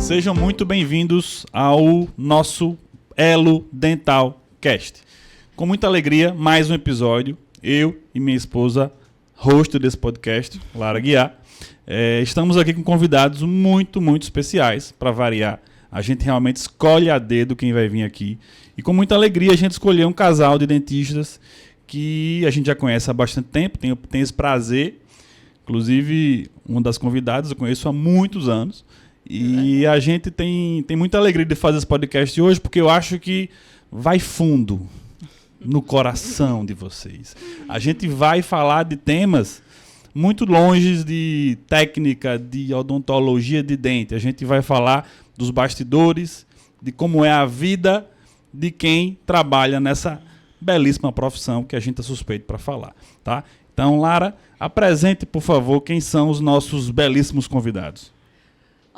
Sejam muito bem-vindos ao nosso Elo Dental Cast. Com muita alegria, mais um episódio. Eu e minha esposa, host desse podcast, Lara Guiar, estamos aqui com convidados muito especiais, para variar. A gente realmente escolhe a dedo quem vai vir aqui. E com muita alegria a gente escolheu um casal de dentistas que a gente já conhece há bastante tempo, tem esse prazer. Inclusive, uma das convidadas eu conheço há muitos anos. E a gente tem muita alegria de fazer esse podcast hoje, porque eu acho que vai fundo no coração de vocês. A gente vai falar de temas muito longe de técnica, de odontologia de dente. A gente vai falar dos bastidores, de como é a vida de quem trabalha nessa belíssima profissão que a gente é suspeito para falar, tá? Então, Lara, apresente, por favor, quem são os nossos belíssimos convidados.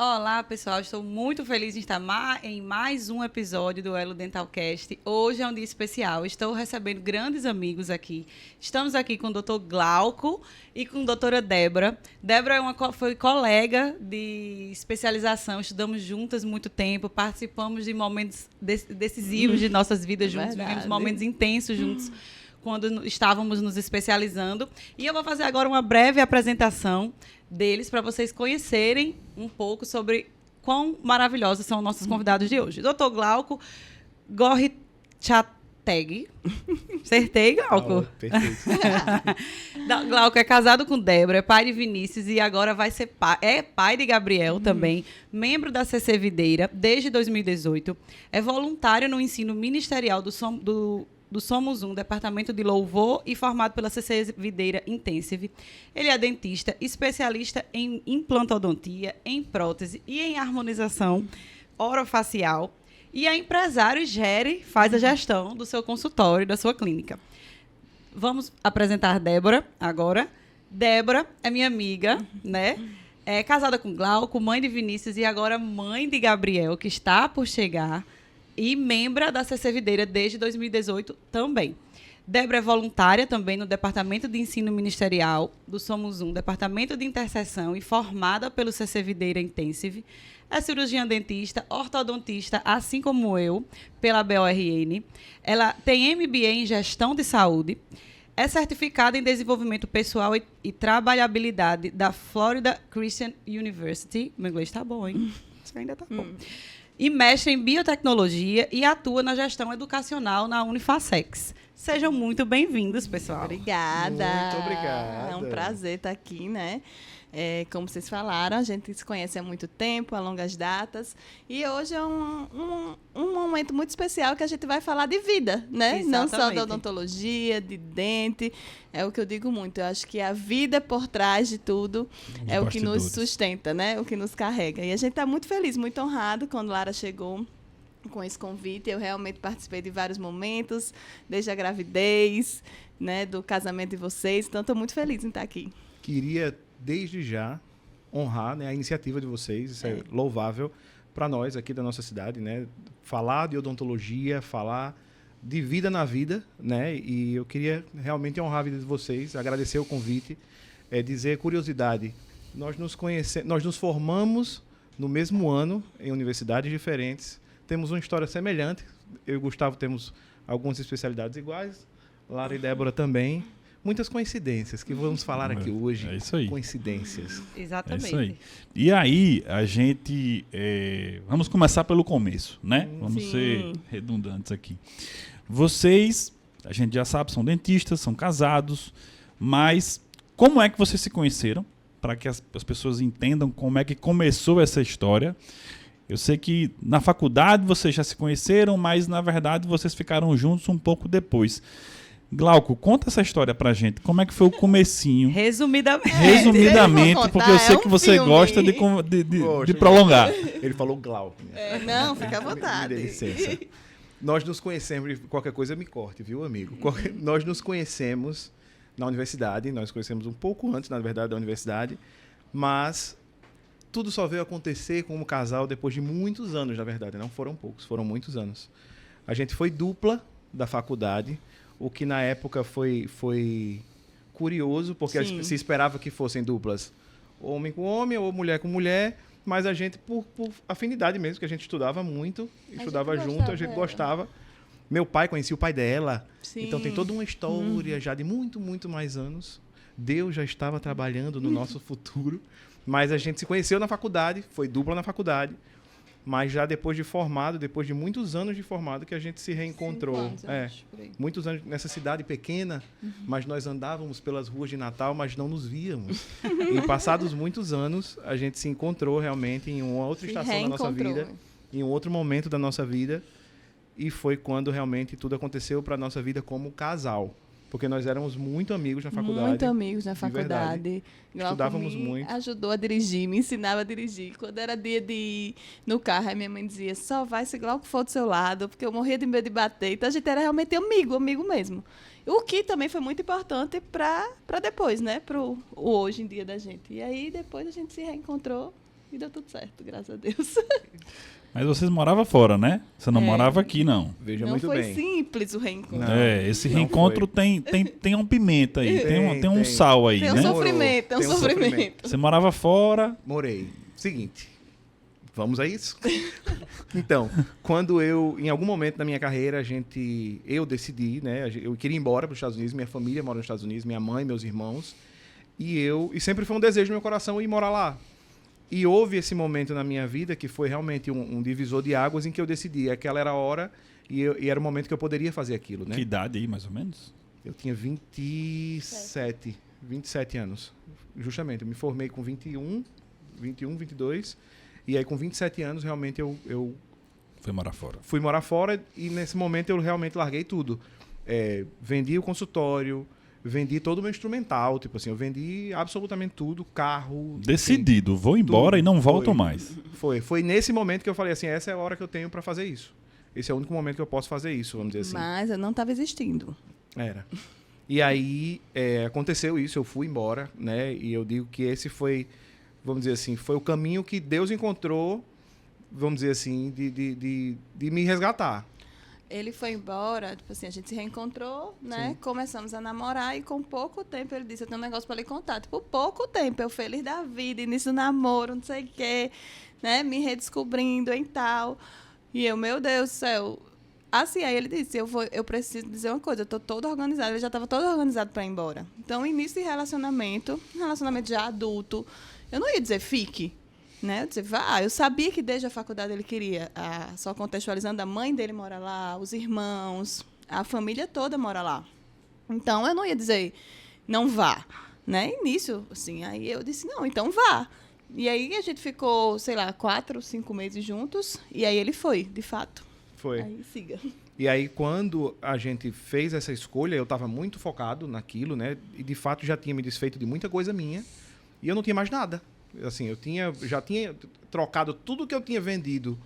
Olá, pessoal. Estou muito feliz em estar em mais um episódio do Elo Dental Cast. Hoje é um dia especial. Estou recebendo grandes amigos aqui. Estamos aqui com o Dr. Glauco e com a doutora Débora. Débora foi colega de especialização. Estudamos juntas muito tempo. Participamos de momentos decisivos de nossas vidas juntos. Vivemos momentos intensos juntos quando estávamos nos especializando. E eu vou fazer agora uma breve apresentação deles para vocês conhecerem um pouco sobre quão maravilhosos são nossos convidados de hoje. Dr. Glauco Gorrichateg. Acertei, Glauco? Perfeito. Glauco é casado com Débora, é pai de Vinícius e agora vai ser pai de Gabriel também, membro da CC Videira desde 2018, é voluntário no ensino ministerial do Somos Um, Departamento de Louvor, e formado pela CC Videira Intensive. Ele é dentista, especialista em implantodontia, em prótese e em harmonização orofacial. E é empresário e faz a gestão do seu consultório, da sua clínica. Vamos apresentar Débora agora. Débora é minha amiga, né? É casada com Glauco, mãe de Vinícius e agora mãe de Gabriel, que está por chegar. E membro da CC Videira desde 2018 também. Débora é voluntária também no Departamento de Ensino Ministerial do Somos Um, Departamento de Interseção, e formada pelo CC Videira Intensive. É cirurgiã dentista, ortodontista, assim como eu, pela BORN. Ela tem MBA em Gestão de Saúde. É certificada em Desenvolvimento Pessoal e Trabalhabilidade da Florida Christian University. Meu inglês está bom, hein? Isso ainda está bom. E mestre em biotecnologia e atua na gestão educacional na Unifacex. Sejam muito bem-vindos, pessoal. Obrigada. Muito obrigada. É um prazer estar aqui, né? Como vocês falaram, a gente se conhece há muito tempo, há longas datas. E hoje é um momento muito especial que a gente vai falar de vida, né? Exatamente. Não só da odontologia, de dente. É o que eu digo muito. Eu acho que a vida por trás de tudo é o que nos sustenta, né? O que nos carrega. E a gente está muito feliz, muito honrado quando Lara chegou com esse convite. Eu realmente participei de vários momentos, desde a gravidez, né, do casamento de vocês. Então, estou muito feliz em estar aqui. Queria, desde já, honrar, né, a iniciativa de vocês. Isso é louvável para nós aqui da nossa cidade, né? Falar de odontologia, falar de vida na vida, né? E eu queria realmente honrar a vida de vocês, agradecer o convite, dizer curiosidade. Nós nos formamos no mesmo ano em universidades diferentes. Temos uma história semelhante. Eu e o Gustavo temos algumas especialidades iguais. Lara e Débora também. Muitas coincidências que vamos falar aqui hoje. É isso aí. Coincidências. Exatamente. É isso aí. E aí, a gente... vamos começar pelo começo, né? Vamos ser redundantes aqui. Vocês, a gente já sabe, são dentistas, são casados, mas como é que vocês se conheceram? Para que as pessoas entendam como é que começou essa história. Eu sei que na faculdade vocês já se conheceram, mas na verdade vocês ficaram juntos um pouco depois. Glauco, conta essa história pra gente. Como é que foi o comecinho? Resumidamente, porque eu sei que você gosta de prolongar. Ele falou Glauco. Não, fica à vontade. Me dê licença. Nós nos conhecemos, qualquer coisa me corte, viu, amigo? Nós nos conhecemos na universidade, nós conhecemos um pouco antes, na verdade, da universidade, mas tudo só veio acontecer como casal depois de muitos anos, na verdade. Não foram poucos, foram muitos anos. A gente foi dupla da faculdade, o que na época foi curioso, porque se esperava que fossem duplas homem com homem ou mulher com mulher, mas a gente, por afinidade mesmo, que a gente estudava muito, estudava junto, a gente gostava. Meu pai conhecia o pai dela, Sim. então tem toda uma história já de muito, muito mais anos. Deus já estava trabalhando no nosso futuro, mas a gente se conheceu na faculdade, foi dupla na faculdade, mas já depois de formado, depois de muitos anos de formado, que a gente se reencontrou. 5 anos, eu acho, por aí. Muitos anos nessa cidade pequena, mas nós andávamos pelas ruas de Natal, mas não nos víamos. E passados muitos anos, a gente se encontrou realmente em uma outra estação da nossa vida, em um outro momento da nossa vida, e foi quando realmente tudo aconteceu para a nossa vida como casal. Porque nós éramos muito amigos na faculdade. Muito amigos na faculdade. Estudávamos muito. Ajudou a dirigir, me ensinava a dirigir. Quando era dia de ir no carro, a minha mãe dizia, só vai se Glauco for do seu lado, porque eu morria de medo de bater. Então a gente era realmente amigo mesmo. O que também foi muito importante para depois, né? Para o hoje em dia da gente. E aí depois a gente se reencontrou e deu tudo certo, graças a Deus. Mas vocês moravam fora, né? Você não morava aqui, não. Veja Não muito foi bem. simples o reencontro. Não, Esse não reencontro foi. tem um pimenta aí, tem um tem. sal aí, Tem um né? sofrimento, tem um Tem um sofrimento. Você morava fora, Morei. Seguinte, vamos a isso? Então, quando em algum momento da minha carreira, eu decidi, né? Eu queria ir embora para os Estados Unidos, minha família mora nos Estados Unidos, minha mãe, meus irmãos, e sempre foi um desejo no meu coração ir morar lá. E houve esse momento na minha vida que foi realmente um divisor de águas em que eu decidi, aquela era a hora e era o momento que eu poderia fazer aquilo, né? que idade aí, mais ou menos? Eu tinha 27 anos, justamente. Eu me formei com 21, 22, e aí com 27 anos realmente eu Foi morar fora. fui morar fora e nesse momento eu realmente larguei tudo. Vendi o consultório, vendi todo o meu instrumental, tipo assim, eu vendi absolutamente tudo, carro. Decidido, vou embora tudo. e não volto Foi. mais. Foi nesse momento que eu falei assim, essa é a hora que eu tenho para fazer isso. Esse é o único momento que eu posso fazer isso, vamos dizer assim. Mas eu não estava existindo. Era. E aí aconteceu isso, eu fui embora, né? E eu digo que esse foi, vamos dizer assim, foi o caminho que Deus encontrou, vamos dizer assim, de me resgatar. Ele foi embora, tipo assim, a gente se reencontrou, né? Sim. Começamos a namorar e com pouco tempo ele disse, eu tenho um negócio para lhe contar. Tipo, pouco tempo, eu feliz da vida, início do namoro, não sei o quê, né? Me redescobrindo e tal. E eu, meu Deus do céu. Assim, aí ele disse, eu preciso dizer uma coisa, eu tô todo organizado. Ele já estava todo organizado para ir embora. Então, início de relacionamento já adulto, eu não ia dizer fique, né? Eu disse, vá. Eu sabia que desde a faculdade ele queria, só contextualizando, a mãe dele mora lá, os irmãos, a família toda mora lá. Então, eu não ia dizer, não vá, né? Início, assim, aí eu disse, não, então vá. E aí a gente ficou, sei lá, 4, 5 meses juntos, e aí ele foi, de fato. Foi. Aí siga. E aí, quando a gente fez essa escolha, eu estava muito focado naquilo, né? E, de fato, já tinha me desfeito de muita coisa minha. E eu não tinha mais nada. Assim, já tinha trocado tudo que eu tinha vendido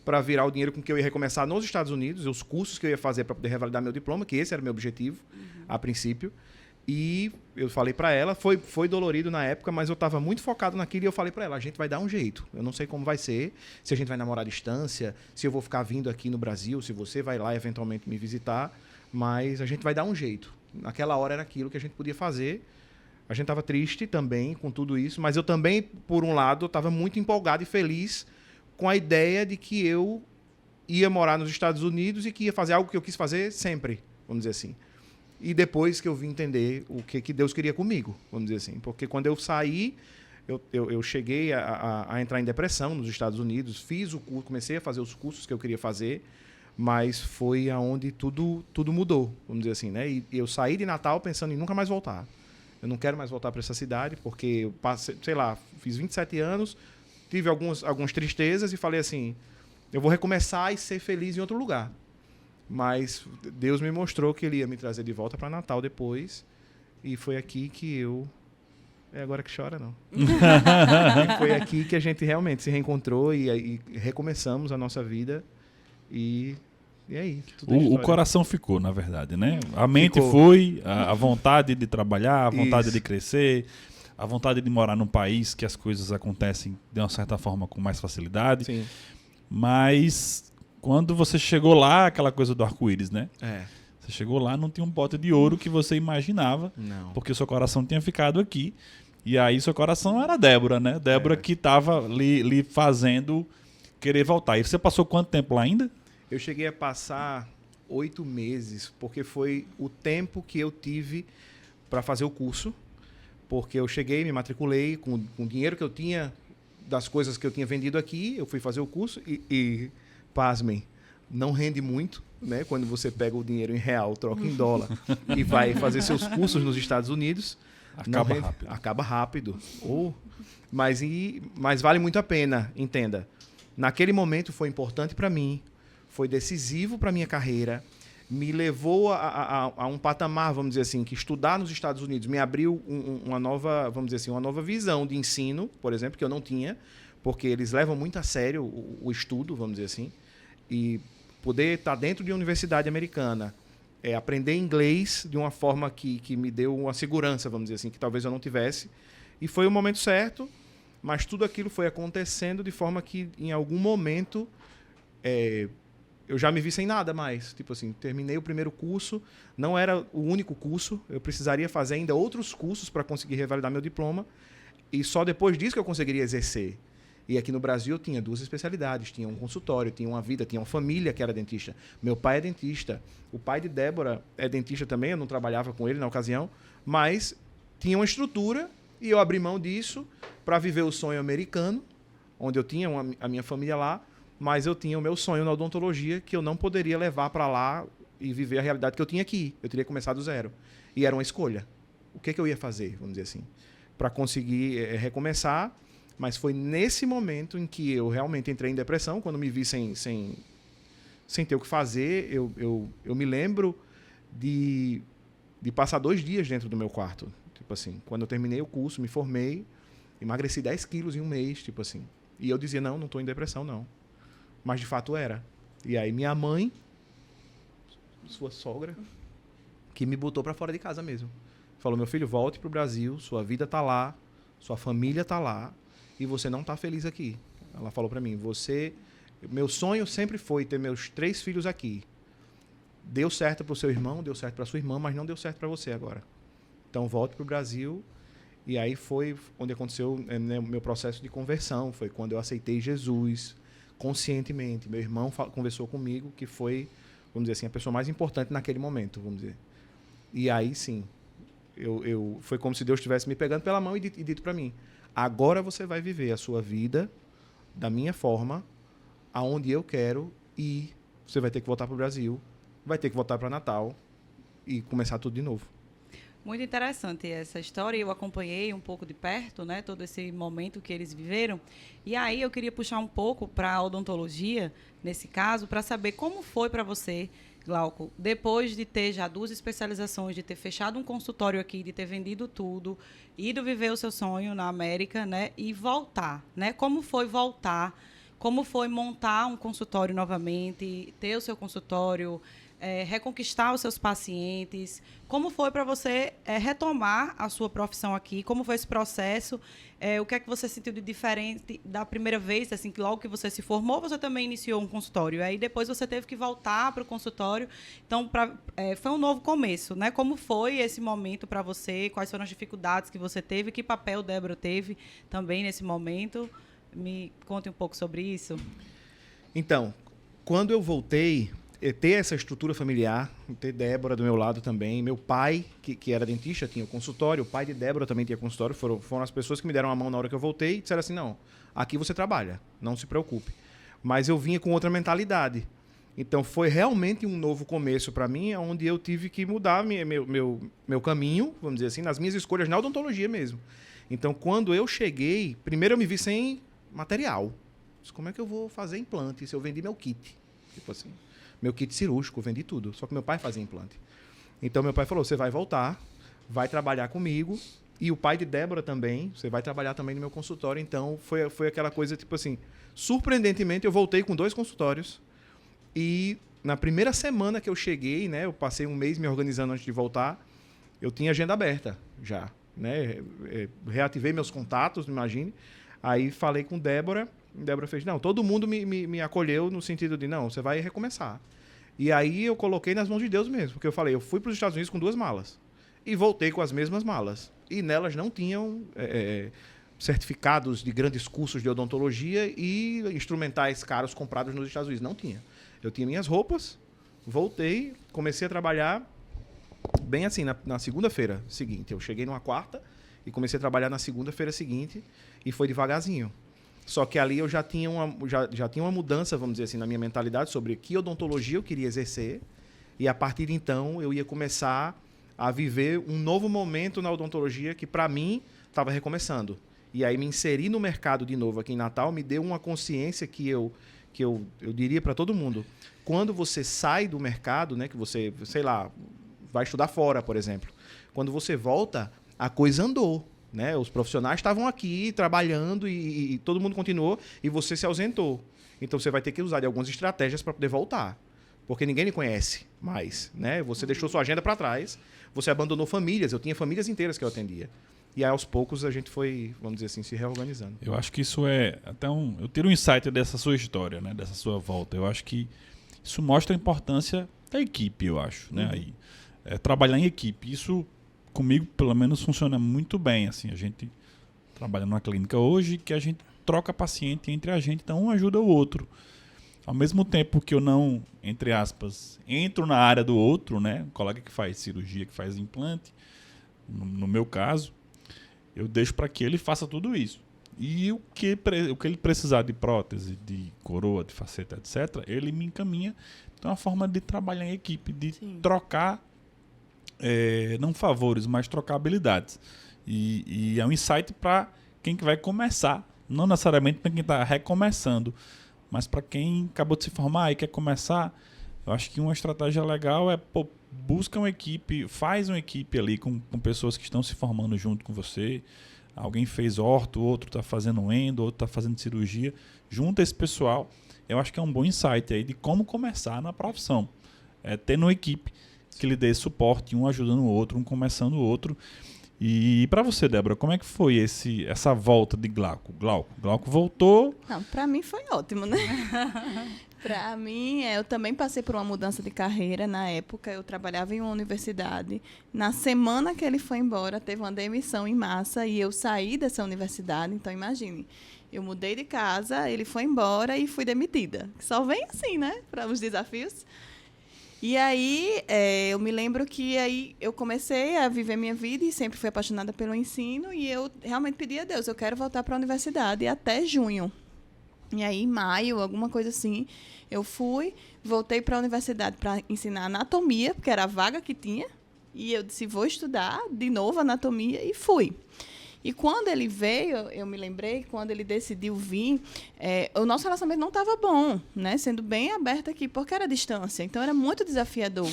para virar o dinheiro com que eu ia recomeçar nos Estados Unidos, os cursos que eu ia fazer para poder revalidar meu diploma, que esse era o meu objetivo, a princípio. E eu falei para ela, foi dolorido na época, mas eu estava muito focado naquilo e eu falei para ela, a gente vai dar um jeito. Eu não sei como vai ser, se a gente vai namorar à distância, se eu vou ficar vindo aqui no Brasil, se você vai lá eventualmente me visitar, mas a gente vai dar um jeito. Naquela hora era aquilo que a gente podia fazer. A gente estava triste também com tudo isso, mas eu também, por um lado, estava muito empolgado e feliz com a ideia de que eu ia morar nos Estados Unidos e que ia fazer algo que eu quis fazer sempre, vamos dizer assim. E depois que eu vim entender o que Deus queria comigo, vamos dizer assim. Porque quando eu saí, eu cheguei a entrar em depressão nos Estados Unidos, fiz o curso, comecei a fazer os cursos que eu queria fazer, mas foi aonde tudo mudou, vamos dizer assim, né? E eu saí de Natal pensando em nunca mais voltar. Eu não quero mais voltar para essa cidade, porque eu passei, sei lá, fiz 27 anos, tive algumas tristezas e falei assim, eu vou recomeçar e ser feliz em outro lugar. Mas Deus me mostrou que Ele ia me trazer de volta para Natal depois, e foi aqui que eu... É agora que chora, não. E foi aqui que a gente realmente se reencontrou e recomeçamos a nossa vida, e aí, tudo é O história. coração ficou, na verdade, né? A mente Ficou. foi, a vontade de trabalhar, a vontade Isso. de crescer, a vontade de morar num país que as coisas acontecem de uma certa forma com mais facilidade. Sim. Mas quando você chegou lá, aquela coisa do arco-íris, né? Você chegou lá, não tinha um pote de ouro que você imaginava, Não. porque o seu coração tinha ficado aqui. E aí seu coração era a Débora, né? Débora que tava lhe fazendo querer voltar. E você passou quanto tempo lá ainda? Eu cheguei a passar 8 meses, porque foi o tempo que eu tive para fazer o curso. Porque eu cheguei, me matriculei com o dinheiro que eu tinha das coisas que eu tinha vendido aqui, eu fui fazer o curso e pasmem, não rende muito, né? Quando você pega o dinheiro em real, troca em dólar e vai fazer seus cursos nos Estados Unidos, acaba rápido. Mas vale muito a pena, entenda. Naquele momento foi importante para mim, foi decisivo para minha carreira, me levou a um patamar, vamos dizer assim, que estudar nos Estados Unidos me abriu uma nova, vamos dizer assim, uma nova visão de ensino, por exemplo, que eu não tinha, porque eles levam muito a sério o estudo, vamos dizer assim, e poder estar dentro de uma universidade americana, aprender inglês de uma forma que me deu uma segurança, vamos dizer assim, que talvez eu não tivesse, e foi o momento certo, mas tudo aquilo foi acontecendo de forma que, em algum momento, eu já me vi sem nada mais. Tipo assim, terminei o primeiro curso, não era o único curso, eu precisaria fazer ainda outros cursos para conseguir revalidar meu diploma, e só depois disso que eu conseguiria exercer. E aqui no Brasil eu tinha 2 especialidades, tinha um consultório, tinha uma vida, tinha uma família que era dentista. Meu pai é dentista, o pai de Débora é dentista também, eu não trabalhava com ele na ocasião, mas tinha uma estrutura e eu abri mão disso para viver o sonho americano, onde eu tinha a minha família lá, mas eu tinha o meu sonho na odontologia que eu não poderia levar para lá e viver a realidade que eu tinha aqui. Eu teria que começar do zero. E era uma escolha. O que eu ia fazer, vamos dizer assim, para conseguir recomeçar. Mas foi nesse momento em que eu realmente entrei em depressão, quando me vi sem ter o que fazer. Eu me lembro de passar 2 dias dentro do meu quarto. Tipo assim, quando eu terminei o curso, me formei, emagreci 10 quilos em um mês, tipo assim. E eu dizia, não estou em depressão, não. Mas de fato era. E aí minha mãe, sua sogra, que me botou para fora de casa mesmo. Falou, meu filho, volte pro Brasil, sua vida tá lá, sua família tá lá, e você não tá feliz aqui. Ela falou para mim, meu sonho sempre foi ter meus 3 filhos aqui. Deu certo pro seu irmão, deu certo pra sua irmã, mas não deu certo para você agora. Então volte pro Brasil. E aí foi onde aconteceu o meu processo de conversão, foi quando eu aceitei Jesus conscientemente. Meu irmão conversou comigo, que foi, vamos dizer assim, a pessoa mais importante naquele momento, vamos dizer. E aí, sim, foi como se Deus estivesse me pegando pela mão e dito para mim, agora você vai viver a sua vida da minha forma, aonde eu quero, e você vai ter que voltar para o Brasil, vai ter que voltar para Natal e começar tudo de novo. Muito interessante essa história, eu acompanhei um pouco de perto, né, todo esse momento que eles viveram. E aí eu queria puxar um pouco para a odontologia, nesse caso, para saber como foi para você, Glauco, depois de ter já 2 especializações, de ter fechado um consultório aqui, de ter vendido tudo, ido viver o seu sonho na América, né, e voltar, né? Como foi voltar? Como foi montar um consultório novamente, ter o seu consultório, reconquistar os seus pacientes? Como foi para você retomar a sua profissão aqui? Como foi esse processo? O que é que você sentiu de diferente da primeira vez? Assim, que logo que você se formou, você também iniciou um consultório. Aí depois você teve que voltar para o consultório. Então, foi um novo começo, né? Como foi esse momento para você? Quais foram as dificuldades que você teve? Que papel Débora teve também nesse momento? Me conte um pouco sobre isso. Então, quando eu voltei, ter essa estrutura familiar, ter Débora do meu lado também, meu pai, que era dentista, tinha o consultório, o pai de Débora também tinha consultório, foram as pessoas que me deram a mão na hora que eu voltei e disseram assim, não, aqui você trabalha, não se preocupe. Mas eu vinha com outra mentalidade. Então foi realmente um novo começo para mim, onde eu tive que mudar meu caminho, vamos dizer assim, nas minhas escolhas na odontologia mesmo. Então quando eu cheguei, primeiro eu me vi sem material. Como é que eu vou fazer implante se eu vendi meu kit? Tipo assim, meu kit cirúrgico, eu vendi tudo. Só que meu pai fazia implante. Então meu pai falou, você vai voltar, vai trabalhar comigo. E o pai de Débora também, você vai trabalhar também no meu consultório. Então foi aquela coisa, tipo assim, surpreendentemente eu voltei com 2 consultórios. E na primeira semana que eu cheguei, né, eu passei um mês me organizando antes de voltar, eu tinha agenda aberta já, né? Reativei meus contatos, imagine. Aí falei com Débora fez, não, todo mundo me acolheu no sentido de, não, você vai recomeçar. E aí eu coloquei nas mãos de Deus mesmo, porque eu falei, eu fui para os Estados Unidos com 2 malas e voltei com as mesmas malas. e nelas não tinham certificados de grandes cursos de odontologia e instrumentais caros comprados nos Estados Unidos. Não tinha. Eu tinha minhas roupas, voltei, comecei a trabalhar bem assim, na segunda-feira seguinte. Eu cheguei numa quarta e comecei a trabalhar na segunda-feira seguinte e foi devagarzinho. Só que ali eu já tinha uma mudança, vamos dizer assim, na minha mentalidade sobre que odontologia eu queria exercer e a partir de então eu ia começar a viver um novo momento na odontologia que para mim estava recomeçando. E aí me inseri no mercado de novo aqui em Natal me deu uma consciência que eu diria para todo mundo. Quando você sai do mercado, né, que você, sei lá, vai estudar fora, por exemplo. Quando você volta, a coisa andou, né? Os profissionais estavam aqui trabalhando e todo mundo continuou e você se ausentou. Então você vai ter que usar de algumas estratégias para poder voltar. Porque ninguém lhe conhece mais, né? Você deixou sua agenda para trás, você abandonou famílias. Eu tinha famílias inteiras que eu atendia. E aí, aos poucos, a gente foi, vamos dizer assim, se reorganizando. Eu acho que isso é até eu tiro um insight dessa sua história, né? Dessa sua volta. Eu acho que isso mostra a importância da equipe, eu acho, né? Aí, trabalhar em equipe. Isso, comigo, pelo menos, funciona muito bem. Assim, a gente trabalha numa clínica hoje que a gente troca paciente entre a gente, então um ajuda o outro. Ao mesmo tempo que eu não, entre aspas, entro na área do outro, né? Um colega que faz cirurgia, que faz implante, no meu caso, eu deixo para que ele faça tudo isso. E o que ele precisar de prótese, de coroa, de faceta, etc., ele me encaminha. Então é uma forma de trabalhar em equipe, de trocar, não favores, mas trocar habilidades. E é um insight para quem que vai começar, não necessariamente para quem está recomeçando, mas para quem acabou de se formar e quer começar. Eu acho que uma estratégia legal é, busca uma equipe, faz uma equipe ali com pessoas que estão se formando junto com você. Alguém fez orto, outro está fazendo endo, outro está fazendo cirurgia. Junta esse pessoal. Eu acho que é um bom insight aí de como começar na profissão. Tendo uma equipe que lhe dê suporte, um ajudando o outro, um começando o outro. E para você, Débora, como é que foi essa volta de Glauco? Glauco voltou... Não, para mim foi ótimo, né? Para mim, eu também passei por uma mudança de carreira. Na época, eu trabalhava em uma universidade. Na semana que ele foi embora, teve uma demissão em massa e eu saí dessa universidade. Então, imagine, eu mudei de casa, ele foi embora e fui demitida. Só vem assim, né? Para os desafios. E aí, eu me lembro que aí eu comecei a viver minha vida e sempre fui apaixonada pelo ensino e eu realmente pedi a Deus, eu quero voltar para a universidade até junho. E aí, em maio, alguma coisa assim, eu voltei para a universidade para ensinar anatomia, porque era a vaga que tinha, e eu disse, vou estudar de novo anatomia, e fui. E quando ele veio, eu me lembrei, quando ele decidiu vir, o nosso relacionamento não estava bom, né? Sendo bem aberto aqui, porque era distância. Então, era muito desafiador.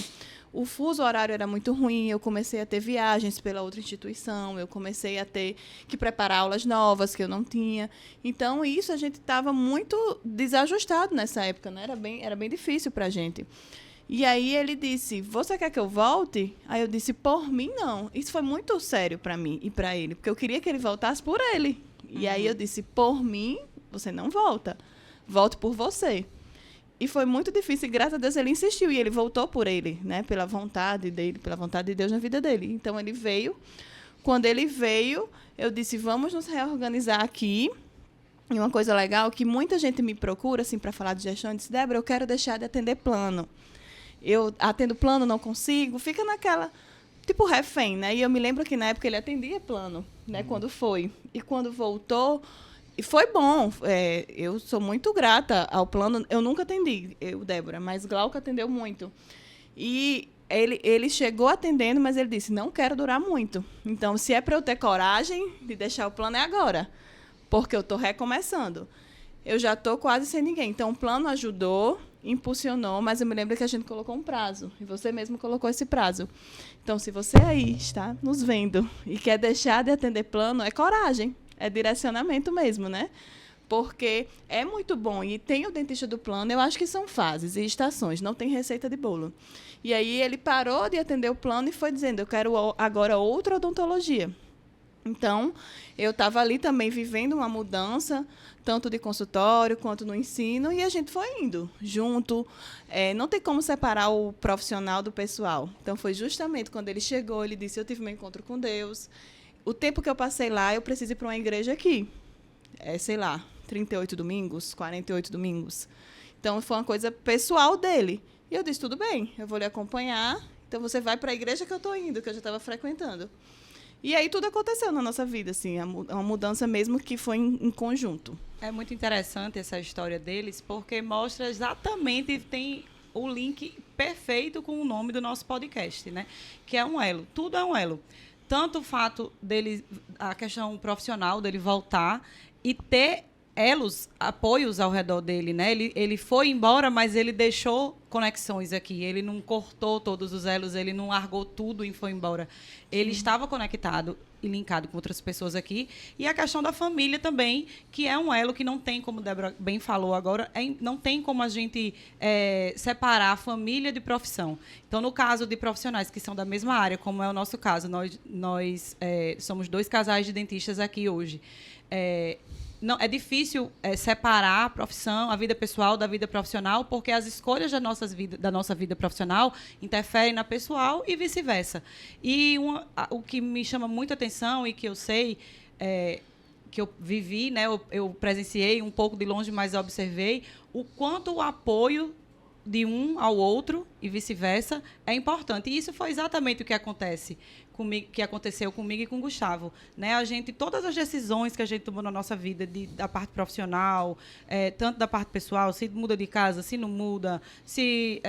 O fuso horário era muito ruim, eu comecei a ter viagens pela outra instituição, eu comecei a ter que preparar aulas novas que eu não tinha. Então, isso a gente estava muito desajustado nessa época, né? Era bem difícil para a gente. E aí ele disse, você quer que eu volte? Aí eu disse, por mim não. Isso foi muito sério para mim e para ele, porque eu queria que ele voltasse por ele. E aí eu disse, por mim, você não volta. Volte por você. E foi muito difícil, e graças a Deus ele insistiu, e ele voltou por ele, né? Pela vontade dele, pela vontade de Deus na vida dele. Então ele veio. Quando ele veio, eu disse, vamos nos reorganizar aqui. E uma coisa legal, que muita gente me procura assim, para falar de gestão, eu disse, Débora, eu quero deixar de atender plano. Eu atendo plano, não consigo, fica naquela, tipo refém, né? E eu me lembro que na época ele atendia plano, né? Quando foi. E quando voltou, e foi bom. Eu sou muito grata ao plano. Eu nunca atendi, Débora, mas Glauco atendeu muito. E ele chegou atendendo, mas ele disse, não quero durar muito. Então, se é para eu ter coragem de deixar o plano, é agora. Porque eu estou recomeçando. Eu já estou quase sem ninguém. Então, o plano ajudou, impulsionou, mas eu me lembro que a gente colocou um prazo. E você mesmo colocou esse prazo. Então, se você aí está nos vendo e quer deixar de atender plano, é coragem. É direcionamento mesmo, né? Porque é muito bom. E tem o dentista do plano, eu acho que são fases e estações, não tem receita de bolo. E aí ele parou de atender o plano e foi dizendo, eu quero agora outra odontologia. Então, eu estava ali também vivendo uma mudança, tanto de consultório quanto no ensino, e a gente foi indo junto. Não tem como separar o profissional do pessoal. Então, foi justamente quando ele chegou, ele disse, eu tive meu encontro com Deus. o tempo que eu passei lá, eu preciso ir para uma igreja aqui. Sei lá, 38 domingos, 48 domingos. Então, foi uma coisa pessoal dele. E eu disse, tudo bem, eu vou lhe acompanhar. Então, você vai para a igreja que eu estou indo, que eu já estava frequentando. E aí, tudo aconteceu na nossa vida, assim, uma mudança mesmo que foi em conjunto. É muito interessante essa história deles, porque mostra exatamente, tem o link perfeito com o nome do nosso podcast, né? Que é um elo. Tudo é um elo. Tanto o fato dele, a questão profissional dele voltar e ter elos, apoios ao redor dele, né? Ele foi embora, mas ele deixou conexões aqui. Ele não cortou todos os elos, ele não largou tudo e foi embora. Ele estava conectado e linkado com outras pessoas aqui. E a questão da família também, que é um elo que não tem, como a Débora bem falou agora, não tem como a gente separar a família de profissão. Então, no caso de profissionais que são da mesma área, como é o nosso caso, nós somos 2 casais de dentistas aqui hoje. Não, é difícil separar a profissão, a vida pessoal da vida profissional, porque as escolhas da nossa vida profissional interferem na pessoal e vice-versa. E o que me chama muita atenção e que eu sei, que eu vivi, né, eu presenciei um pouco de longe, mas observei o quanto o apoio de um ao outro e vice-versa é importante. E isso foi exatamente o que aconteceu comigo e com o Gustavo, né? Todas as decisões que a gente tomou na nossa vida, da parte profissional, tanto da parte pessoal, se muda de casa, se não muda, se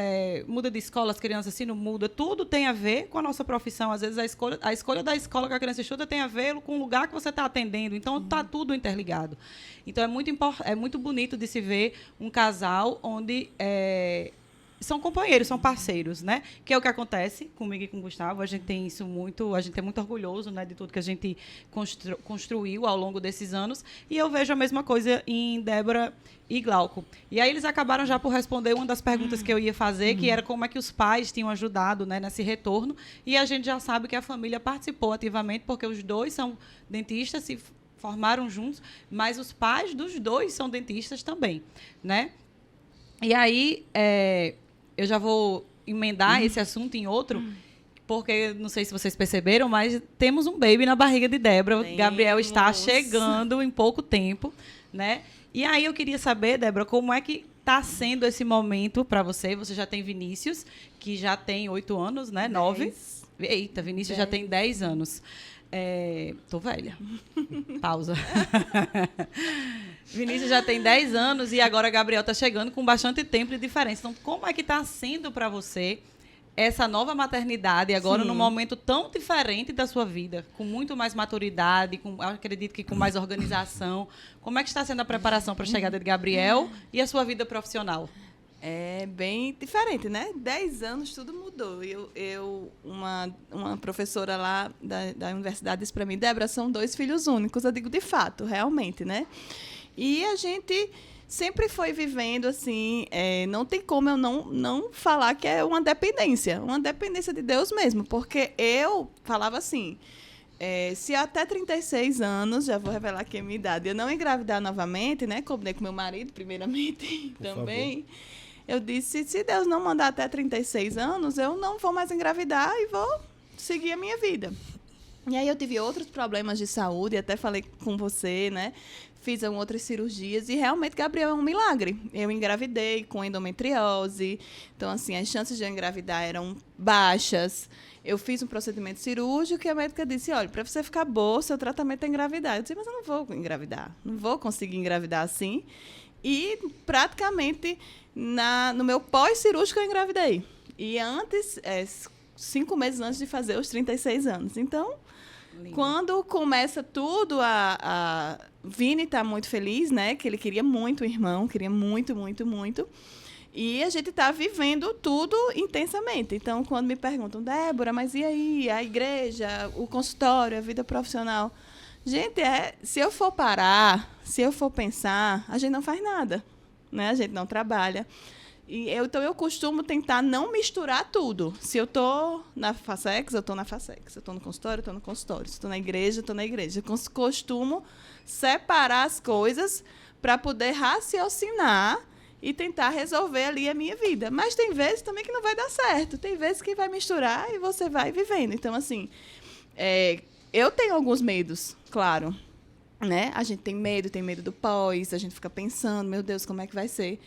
muda de escola, as crianças, se não muda, tudo tem a ver com a nossa profissão. Às vezes a escolha da escola que a criança estuda tem a ver com o lugar que você está atendendo. Então, está tudo interligado. Então, é muito bonito de se ver um casal onde são companheiros, são parceiros, né? Que é o que acontece comigo e com o Gustavo. A gente tem isso muito, a gente é muito orgulhoso, né, de tudo que a gente construiu ao longo desses anos. E eu vejo a mesma coisa em Débora e Glauco. E aí eles acabaram já por responder uma das perguntas que eu ia fazer, que era como é que os pais tinham ajudado, né, nesse retorno. E a gente já sabe que a família participou ativamente, porque os 2 são dentistas, se formaram juntos, mas os pais dos 2 são dentistas também, né? E aí, eu já vou emendar esse assunto em outro, porque não sei se vocês perceberam, mas temos um baby na barriga de Débora. O Gabriel está chegando em pouco tempo, né? E aí eu queria saber, Débora, como é que está sendo esse momento para você? Você já tem Vinícius, que já tem 8 anos, né? 9. Eita, Vinícius 10. Já tem 10 anos. Tô velha. Pausa. Vinícius já tem 10 anos e agora Gabriel está chegando com bastante tempo de diferença. Então, como é que está sendo para você essa nova maternidade agora num momento tão diferente da sua vida, com muito mais maturidade, acredito que com mais organização? Como é que está sendo a preparação para a chegada de Gabriel e a sua vida profissional? É bem diferente, né? 10 anos, tudo mudou. Uma professora lá da universidade disse para mim, Débora, são 2 filhos únicos. Eu digo, de fato, realmente, né? E a gente sempre foi vivendo assim, não tem como eu não falar que é uma dependência de Deus mesmo, porque eu falava assim, se até 36 anos, já vou revelar aqui a minha idade, eu não engravidar novamente, né? Combinei com meu marido, primeiramente, também. Eu disse, se Deus não mandar até 36 anos, eu não vou mais engravidar e vou seguir a minha vida. E aí eu tive outros problemas de saúde, até falei com você, né? Fiz outras cirurgias e realmente Gabriel é um milagre. Eu engravidei com endometriose, então assim, as chances de eu engravidar eram baixas. Eu fiz um procedimento cirúrgico e a médica disse, olha, para você ficar boa, seu tratamento é engravidar. Eu disse, mas eu não vou engravidar, não vou conseguir engravidar assim. E praticamente no meu pós-cirúrgico eu engravidei. E antes, 5 meses antes de fazer os 36 anos. Então, lindo. Quando começa tudo, Vini está muito feliz, né? Que ele queria muito o irmão, queria muito, muito, muito. E a gente está vivendo tudo intensamente. Então, quando me perguntam, Débora, mas e aí? A igreja, o consultório, a vida profissional? Gente, se eu for parar, se eu for pensar, a gente não faz nada, né? A gente não trabalha. Então, eu costumo tentar não misturar tudo. Se eu estou na Facex, eu estou na Facex. Se eu estou no consultório, eu estou no consultório. Se eu estou na igreja, eu estou na igreja. Eu costumo separar as coisas para poder raciocinar e tentar resolver ali a minha vida. Mas tem vezes também que não vai dar certo. Tem vezes que vai misturar e você vai vivendo. Então, assim, eu tenho alguns medos, claro, né? A gente tem medo do pós, a gente fica pensando, meu Deus, como é que vai ser?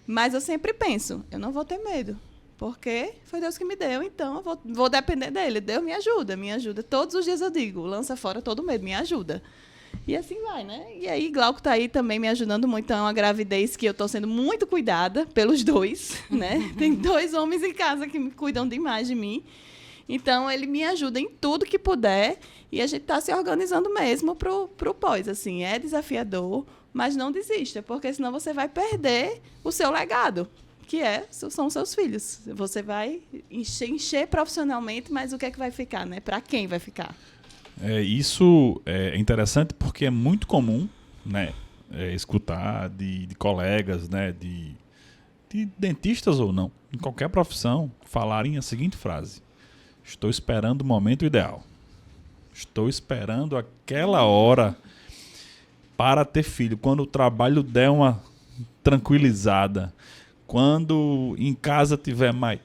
Mas eu sempre penso, eu não vou ter medo, porque foi Deus que me deu, então eu vou depender dele. Deus me ajuda. Todos os dias eu digo, lança fora todo medo, me ajuda. E assim vai, né? E aí, Glauco tá aí também me ajudando muito. Então, é uma gravidez que eu tô sendo muito cuidada pelos dois, né? Tem 2 homens em casa que me cuidam demais de mim. Então, ele me ajuda em tudo que puder. E a gente tá se organizando mesmo pro pós. Assim, é desafiador, mas não desista, porque senão você vai perder o seu legado, que são seus filhos. Você vai encher profissionalmente, mas o que é que vai ficar, né? Para quem vai ficar? Isso é interessante porque é muito comum, né, escutar de colegas, né, de dentistas ou não, em qualquer profissão, falarem a seguinte frase: estou esperando o momento ideal. Estou esperando aquela hora para ter filho, quando o trabalho der uma tranquilizada, quando em casa tiver mais...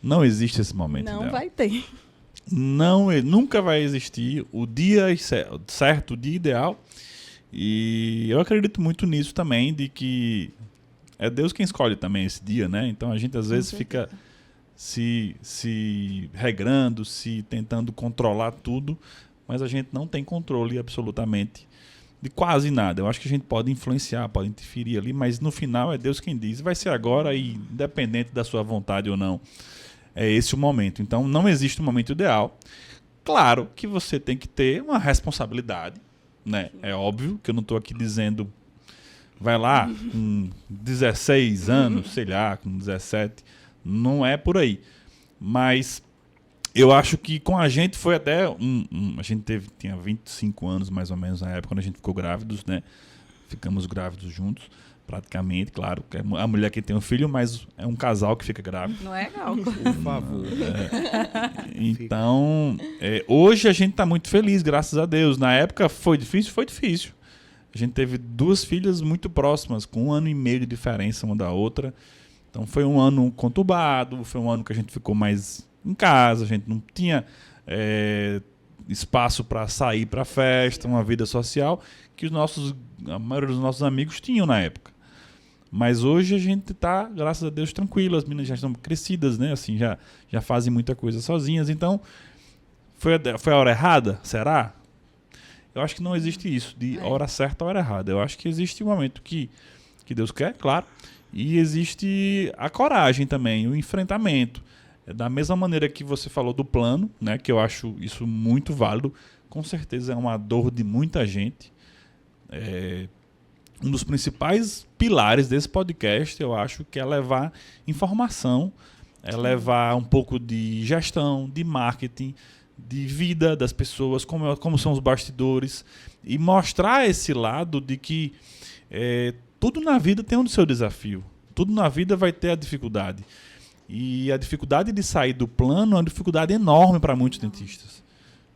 Não existe esse momento ideal. Não vai ter. Não, nunca vai existir o dia certo, o dia ideal. E eu acredito muito nisso também, de que é Deus quem escolhe também esse dia, né? Então a gente às vezes fica se regrando, se tentando controlar tudo, mas a gente não tem controle absolutamente de quase nada. Eu acho que a gente pode influenciar, pode interferir ali, mas no final é Deus quem diz. Vai ser agora e independente da sua vontade ou não. É esse o momento. Então, não existe um momento ideal. Claro que você tem que ter uma responsabilidade, né? É óbvio que eu não estou aqui dizendo vai lá com 16 anos, sei lá, com 17. Não é por aí. Mas eu acho que com a gente foi até... a gente tinha 25 anos, mais ou menos, na época, quando a gente ficou grávidos, né? Ficamos grávidos juntos. Praticamente, claro, a mulher que tem um filho, mas é um casal que fica grávido. Não é, Glauco? Por favor. Então, hoje a gente está muito feliz, graças a Deus. Na época foi difícil. A gente teve 2 filhas muito próximas, com 1 ano e meio de diferença uma da outra. Então foi um ano conturbado, foi um ano que a gente ficou mais em casa, a gente não tinha espaço para sair para festa, uma vida social, que a maioria dos nossos amigos tinham na época. Mas hoje a gente está, graças a Deus, tranquilo. As meninas já estão crescidas, né? Assim, já fazem muita coisa sozinhas. Então, foi a hora errada? Será? Eu acho que não existe isso, de hora certa ou hora errada. Eu acho que existe um momento que Deus quer, claro, e existe a coragem também, o enfrentamento. Da mesma maneira que você falou do plano, né? Que eu acho isso muito válido. Com certeza é uma dor de muita gente. Um dos principais pilares desse podcast, eu acho, que é levar informação, é levar um pouco de gestão, de marketing, de vida das pessoas, como são os bastidores, e mostrar esse lado de que tudo na vida tem um seu desafio, tudo na vida vai ter a dificuldade. E a dificuldade de sair do plano é uma dificuldade enorme para muitos dentistas.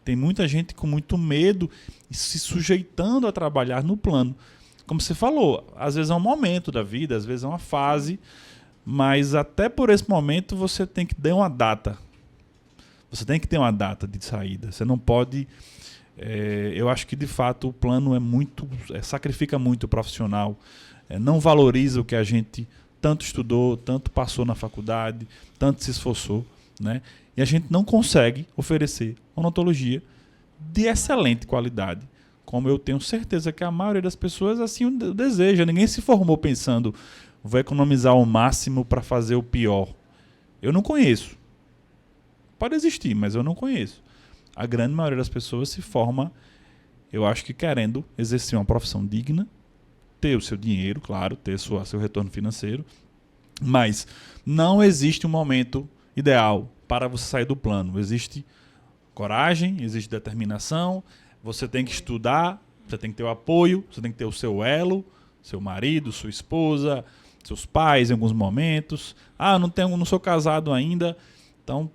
Tem muita gente com muito medo e se sujeitando a trabalhar no plano. Como você falou, às vezes é um momento da vida, às vezes é uma fase, mas até por esse momento você tem que ter uma data. Você tem que ter uma data de saída. Você não pode... eu acho que, de fato, o plano sacrifica muito o profissional, não valoriza o que a gente tanto estudou, tanto passou na faculdade, tanto se esforçou, né? E a gente não consegue oferecer odontologia de excelente qualidade, como eu tenho certeza que a maioria das pessoas assim o deseja. Ninguém se formou pensando, vou economizar o máximo para fazer o pior. Eu não conheço. Pode existir, mas eu não conheço. A grande maioria das pessoas se forma, eu acho que querendo exercer uma profissão digna, ter o seu dinheiro, claro, ter seu retorno financeiro, mas não existe um momento ideal para você sair do plano. Existe coragem, existe determinação, você tem que estudar, você tem que ter o apoio, você tem que ter o seu elo, seu marido, sua esposa, seus pais em alguns momentos. Não sou casado ainda, então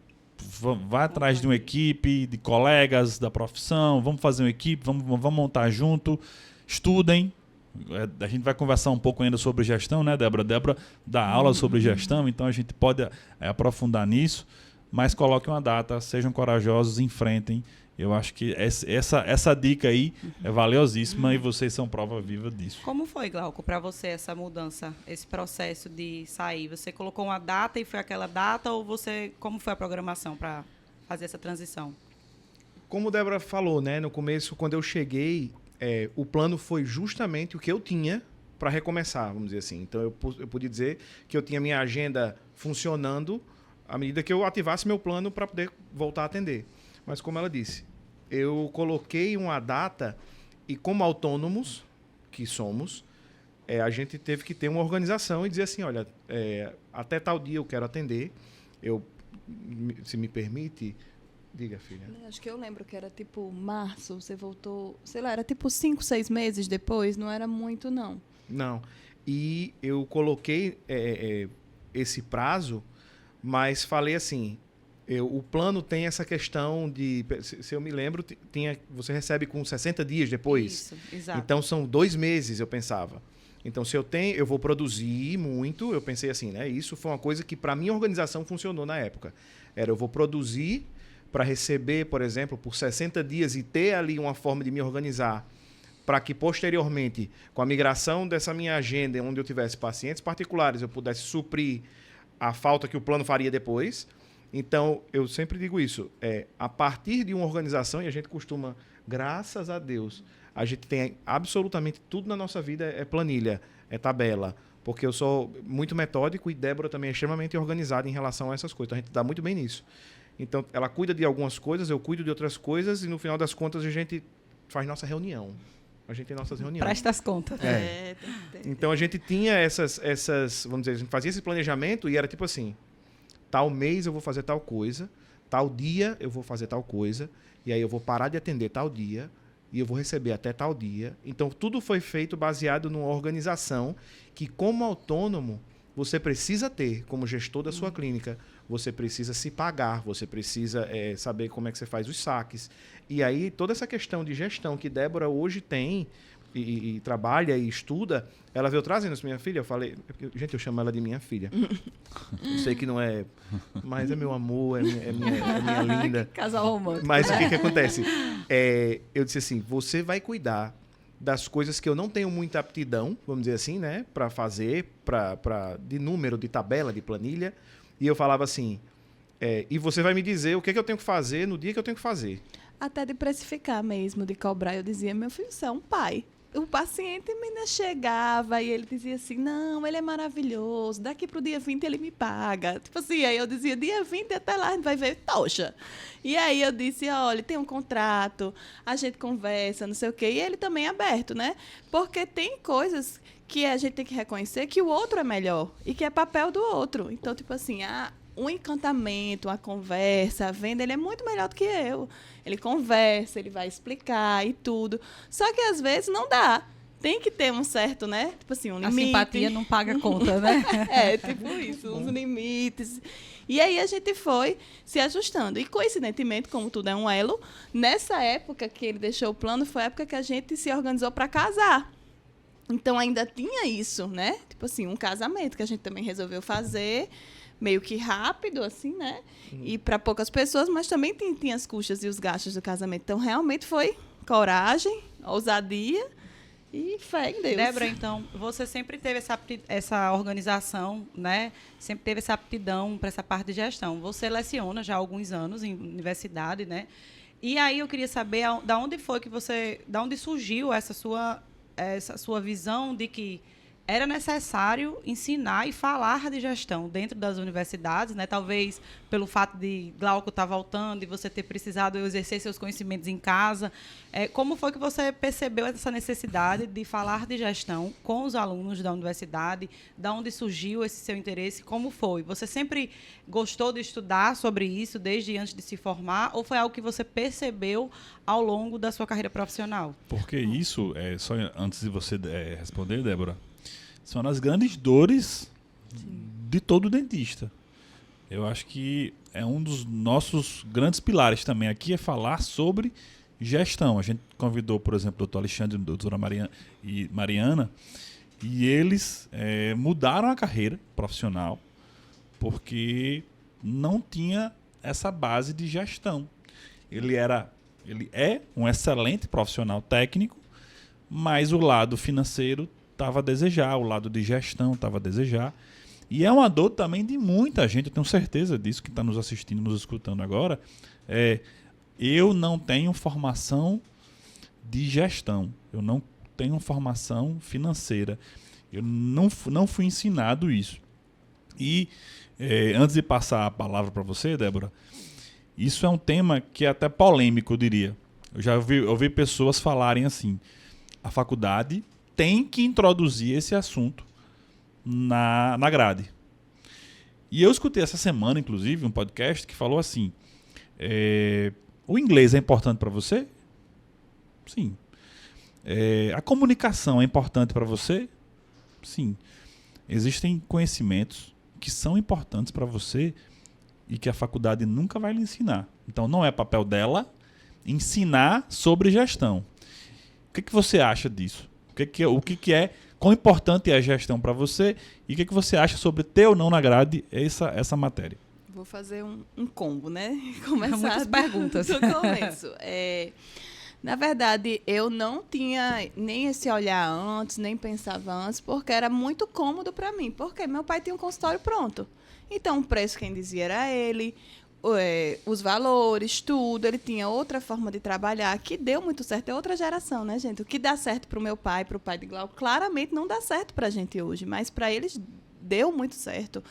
vá atrás de uma equipe, de colegas da profissão, vamos fazer uma equipe, vamos montar junto, estudem. A gente vai conversar um pouco ainda sobre gestão, né, Débora? Débora dá aula sobre gestão, então a gente pode aprofundar nisso, mas coloquem uma data, sejam corajosos, enfrentem Eu acho que essa dica aí é valiosíssima e vocês são prova viva disso. Como foi, Glauco, para você essa mudança, esse processo de sair? Você colocou uma data e foi aquela data ou como foi a programação para fazer essa transição? Como a Débora falou, né, no começo, quando eu cheguei, o plano foi justamente o que eu tinha para recomeçar, vamos dizer assim. Então, eu podia dizer que eu tinha minha agenda funcionando à medida que eu ativasse meu plano para poder voltar a atender. Mas, como ela disse, eu coloquei uma data e, como autônomos que somos, a gente teve que ter uma organização e dizer assim, olha, até tal dia eu quero atender. Se me permite... Diga, filha. Acho que eu lembro que era tipo março, você voltou, sei lá, era tipo 5, 6 meses depois, não era muito, não. Não. E eu coloquei esse prazo, mas falei assim, o plano tem essa questão de, se eu me lembro, você recebe com 60 dias depois. Isso, exato. Então são 2 meses, eu pensava. Então, se eu vou produzir muito, eu pensei assim, né? Isso foi uma coisa que para minha organização funcionou na época. Eu vou produzir para receber, por exemplo, por 60 dias e ter ali uma forma de me organizar para que posteriormente, com a migração dessa minha agenda, onde eu tivesse pacientes particulares, eu pudesse suprir a falta que o plano faria depois. Então, eu sempre digo isso, a partir de uma organização, e a gente costuma, graças a Deus, a gente tem absolutamente tudo na nossa vida é planilha, é tabela, porque eu sou muito metódico e Débora também é extremamente organizada em relação a essas coisas. Então, a gente dá muito bem nisso. Então, ela cuida de algumas coisas, eu cuido de outras coisas e, no final das contas, a gente faz nossa reunião. A gente tem nossas reuniões. Presta as contas. Então, a gente tinha essas, vamos dizer, a gente fazia esse planejamento e era tipo assim, tal mês eu vou fazer tal coisa, tal dia eu vou fazer tal coisa, e aí eu vou parar de atender tal dia e eu vou receber até tal dia. Então, tudo foi feito baseado numa organização que, como autônomo, você precisa ter, como gestor da sua clínica, você precisa se pagar, você precisa saber como é que você faz os saques. E aí, toda essa questão de gestão que Débora hoje tem e trabalha e estuda, ela veio trazendo isso. Minha filha, eu falei... Gente, eu chamo ela de minha filha. Eu sei que não é... Mas é meu amor, é minha linda. Casal romântico. Mas o que acontece? Eu disse assim, você vai cuidar das coisas que eu não tenho muita aptidão, vamos dizer assim, né? Para fazer, de número, de tabela, de planilha. E eu falava assim, e você vai me dizer o que eu tenho que fazer no dia que eu tenho que fazer. Até de precificar mesmo, de cobrar, eu dizia, meu filho, você é um pai. O paciente ainda chegava e ele dizia assim, não, ele é maravilhoso, daqui pro dia 20 ele me paga. Tipo assim, aí eu dizia, dia 20 até lá a gente vai ver tocha. E aí eu disse, olha, tem um contrato, a gente conversa, não sei o quê. E ele também é aberto, né? Porque tem coisas que a gente tem que reconhecer que o outro é melhor e que é papel do outro. Então, tipo assim, um encantamento, a conversa, a venda, ele é muito melhor do que eu. Ele conversa, ele vai explicar e tudo. Só que às vezes não dá. Tem que ter um certo, né? Tipo assim, um limite. A simpatia não paga conta, né? Tipo isso, uns limites. E aí a gente foi se ajustando. E coincidentemente, como tudo é um elo, nessa época que ele deixou o plano, foi a época que a gente se organizou para casar. Então ainda tinha isso, né? Tipo assim, um casamento que a gente também resolveu fazer, meio que rápido, assim, né? E para poucas pessoas, mas também tinha as custas e os gastos do casamento. Então, realmente foi coragem, ousadia e fé em Deus. Débora, então, você sempre teve essa organização, né? Sempre teve essa aptidão para essa parte de gestão. Você leciona já há alguns anos em universidade, né? E aí eu queria saber da onde foi que da onde surgiu essa sua visão de que era necessário ensinar e falar de gestão dentro das universidades, né? Talvez pelo fato de Glauco estar voltando e você ter precisado exercer seus conhecimentos em casa. Como foi que você percebeu essa necessidade de falar de gestão com os alunos da universidade? Da onde surgiu esse seu interesse? Como foi? Você sempre gostou de estudar sobre isso desde antes de se formar ou foi algo que você percebeu ao longo da sua carreira profissional? Porque isso, só antes de você responder, Débora, são as grandes dores de todo dentista. Eu acho que é um dos nossos grandes pilares também aqui é falar sobre gestão. A gente convidou, por exemplo, o doutor Alexandre e a doutora Mariana, e eles mudaram a carreira profissional porque não tinha essa base de gestão. Ele era Ele é um excelente profissional técnico, mas o lado financeiro estava a desejar, o lado de gestão estava a desejar. E é uma dor também de muita gente, eu tenho certeza disso, que está nos assistindo, nos escutando agora. Eu não tenho formação de gestão, eu não tenho formação financeira. Eu não fui ensinado isso. E antes de passar a palavra para você, Débora, isso é um tema que é até polêmico, eu diria. Eu já ouvi pessoas falarem assim, a faculdade tem que introduzir esse assunto na grade. E eu escutei essa semana, inclusive, um podcast que falou assim, o inglês é importante para você? Sim. A comunicação é importante para você? Sim. Existem conhecimentos que são importantes para você e que a faculdade nunca vai lhe ensinar. Então, não é papel dela ensinar sobre gestão. O que você acha disso? Quão importante é a gestão para você e o que você acha sobre ter ou não na grade essa matéria? Vou fazer um combo, né? Começar muitas perguntas. Do começo. Na verdade, eu não tinha nem esse olhar antes, nem pensava antes, porque era muito cômodo para mim. Porque meu pai tinha um consultório pronto. Então, o preço quem dizia era ele, os valores, tudo. Ele tinha outra forma de trabalhar, que deu muito certo. É outra geração, né, gente? O que dá certo para o meu pai, para o pai de Glauco, claramente não dá certo para a gente hoje. Mas para eles deu muito certo.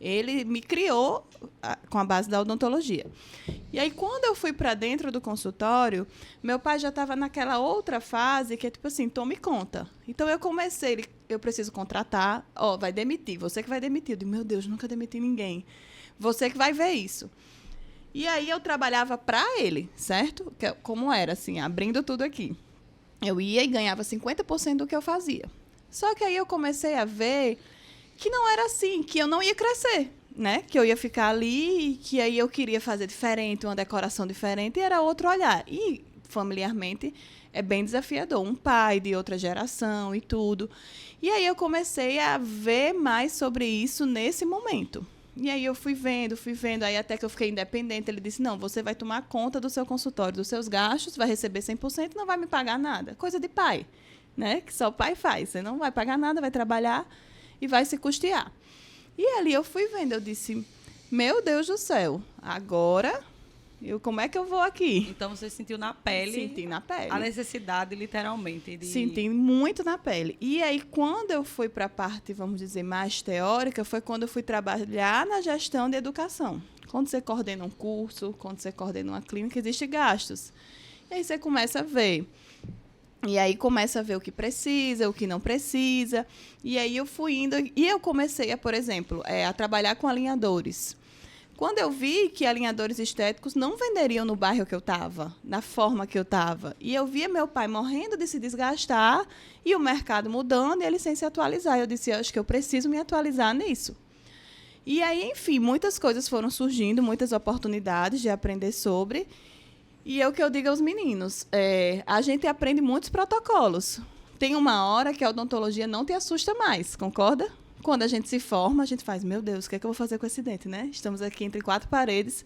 Ele me criou com a base da odontologia. E aí, quando eu fui para dentro do consultório, meu pai já estava naquela outra fase que é tipo assim, tome conta. Então, eu comecei, eu preciso contratar, vai demitir, você que vai demitir. Eu digo, meu Deus, nunca demiti ninguém. Você que vai ver isso. E aí, eu trabalhava para ele, certo? Como era, assim, abrindo tudo aqui. Eu ia e ganhava 50% do que eu fazia. Só que aí, eu comecei a ver que não era assim, que eu não ia crescer, né? Que eu ia ficar ali e que aí eu queria fazer diferente, uma decoração diferente, e era outro olhar. E, familiarmente, é bem desafiador. Um pai de outra geração e tudo. E aí eu comecei a ver mais sobre isso nesse momento. E aí eu fui vendo, aí até que eu fiquei independente. Ele disse, não, você vai tomar conta do seu consultório, dos seus gastos, vai receber 100% e não vai me pagar nada. Coisa de pai, né? Que só o pai faz. Você não vai pagar nada, vai trabalhar e vai se custear. E ali eu fui vendo, eu disse, meu Deus do céu, agora, como é que eu vou aqui? Então, você sentiu na pele... Senti na pele. A necessidade, literalmente. Senti muito na pele. E aí, quando eu fui para a parte, vamos dizer, mais teórica, foi quando eu fui trabalhar na gestão de educação. Quando você coordena um curso, quando você coordena uma clínica, existem gastos. E aí você começa a ver... E aí começa a ver o que precisa, o que não precisa. E aí eu fui indo... E eu comecei, por exemplo, a trabalhar com alinhadores. Quando eu vi que alinhadores estéticos não venderiam no bairro que eu estava, na forma que eu estava. E eu via meu pai morrendo de se desgastar e o mercado mudando e ele sem se atualizar. Eu disse, acho que eu preciso me atualizar nisso. E aí, enfim, muitas coisas foram surgindo, muitas oportunidades de aprender sobre... E é o que eu digo aos meninos, a gente aprende muitos protocolos. Tem uma hora que a odontologia não te assusta mais, concorda? Quando a gente se forma, a gente faz, meu Deus, o que é que eu vou fazer com esse dente, né? Estamos aqui entre 4 paredes.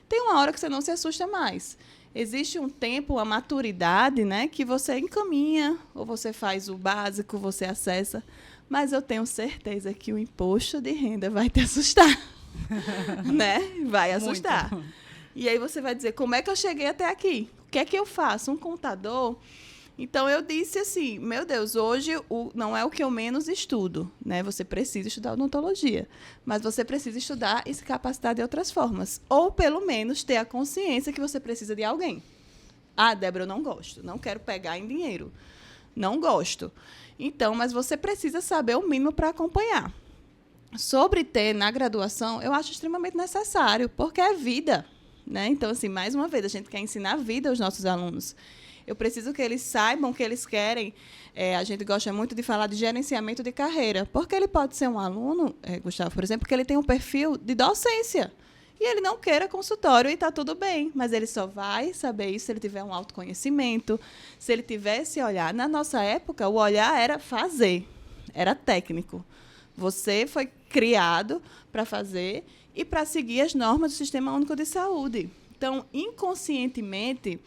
Tem uma hora que você não se assusta mais. Existe um tempo, a maturidade, né, que você encaminha, ou você faz o básico, você acessa. Mas eu tenho certeza que o imposto de renda vai te assustar. Né? Vai assustar. Muito. E aí você vai dizer, como é que eu cheguei até aqui? O que é que eu faço? Um contador? Então, eu disse assim, meu Deus, hoje não é o que eu menos estudo, né? Você precisa estudar odontologia, mas você precisa estudar e se capacitar de outras formas. Ou, pelo menos, ter a consciência que você precisa de alguém. Ah, Débora, eu não gosto, não quero pegar em dinheiro. Não gosto. Então, mas você precisa saber o mínimo para acompanhar. Sobre ter na graduação, eu acho extremamente necessário, porque é vida. Né? Então, assim, mais uma vez, a gente quer ensinar a vida aos nossos alunos. Eu preciso que eles saibam o que eles querem. A gente gosta muito de falar de gerenciamento de carreira, porque ele pode ser um aluno, Gustavo, por exemplo, que ele tem um perfil de docência. E ele não queira consultório e está tudo bem, mas ele só vai saber isso se ele tiver um autoconhecimento, se ele tiver esse olhar. Na nossa época, o olhar era fazer, era técnico. Você foi criado para fazer e para seguir as normas do Sistema Único de Saúde. Então, inconscientemente,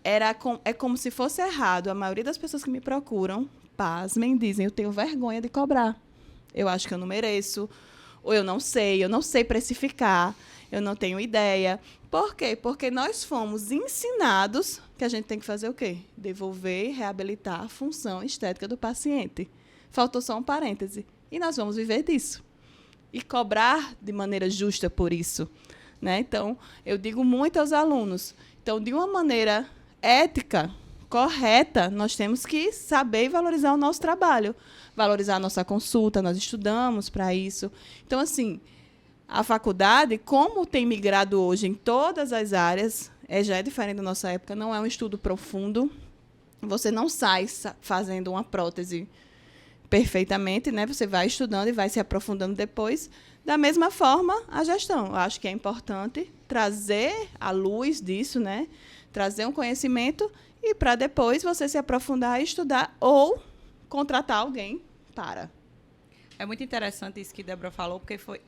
é como se fosse errado. A maioria das pessoas que me procuram, pasmem, dizem, eu tenho vergonha de cobrar. Eu acho que eu não mereço, ou eu não sei precificar, eu não tenho ideia. Por quê? Porque nós fomos ensinados que a gente tem que fazer o quê? Devolver e reabilitar a função estética do paciente. Faltou só um parêntese. E nós vamos viver disso. E cobrar de maneira justa por isso. Né? Então, eu digo muito aos alunos. Então, de uma maneira ética, correta, nós temos que saber e valorizar o nosso trabalho. Valorizar a nossa consulta, nós estudamos para isso. Então, assim, a faculdade, como tem migrado hoje em todas as áreas, já é diferente da nossa época, não é um estudo profundo. Você não sai fazendo uma prótese perfeitamente, né? Você vai estudando e vai se aprofundando depois. Da mesma forma, a gestão. Eu acho que é importante trazer a luz disso, né? Trazer um conhecimento e para depois você se aprofundar e estudar ou contratar alguém para. É muito interessante isso que Débora falou, porque foi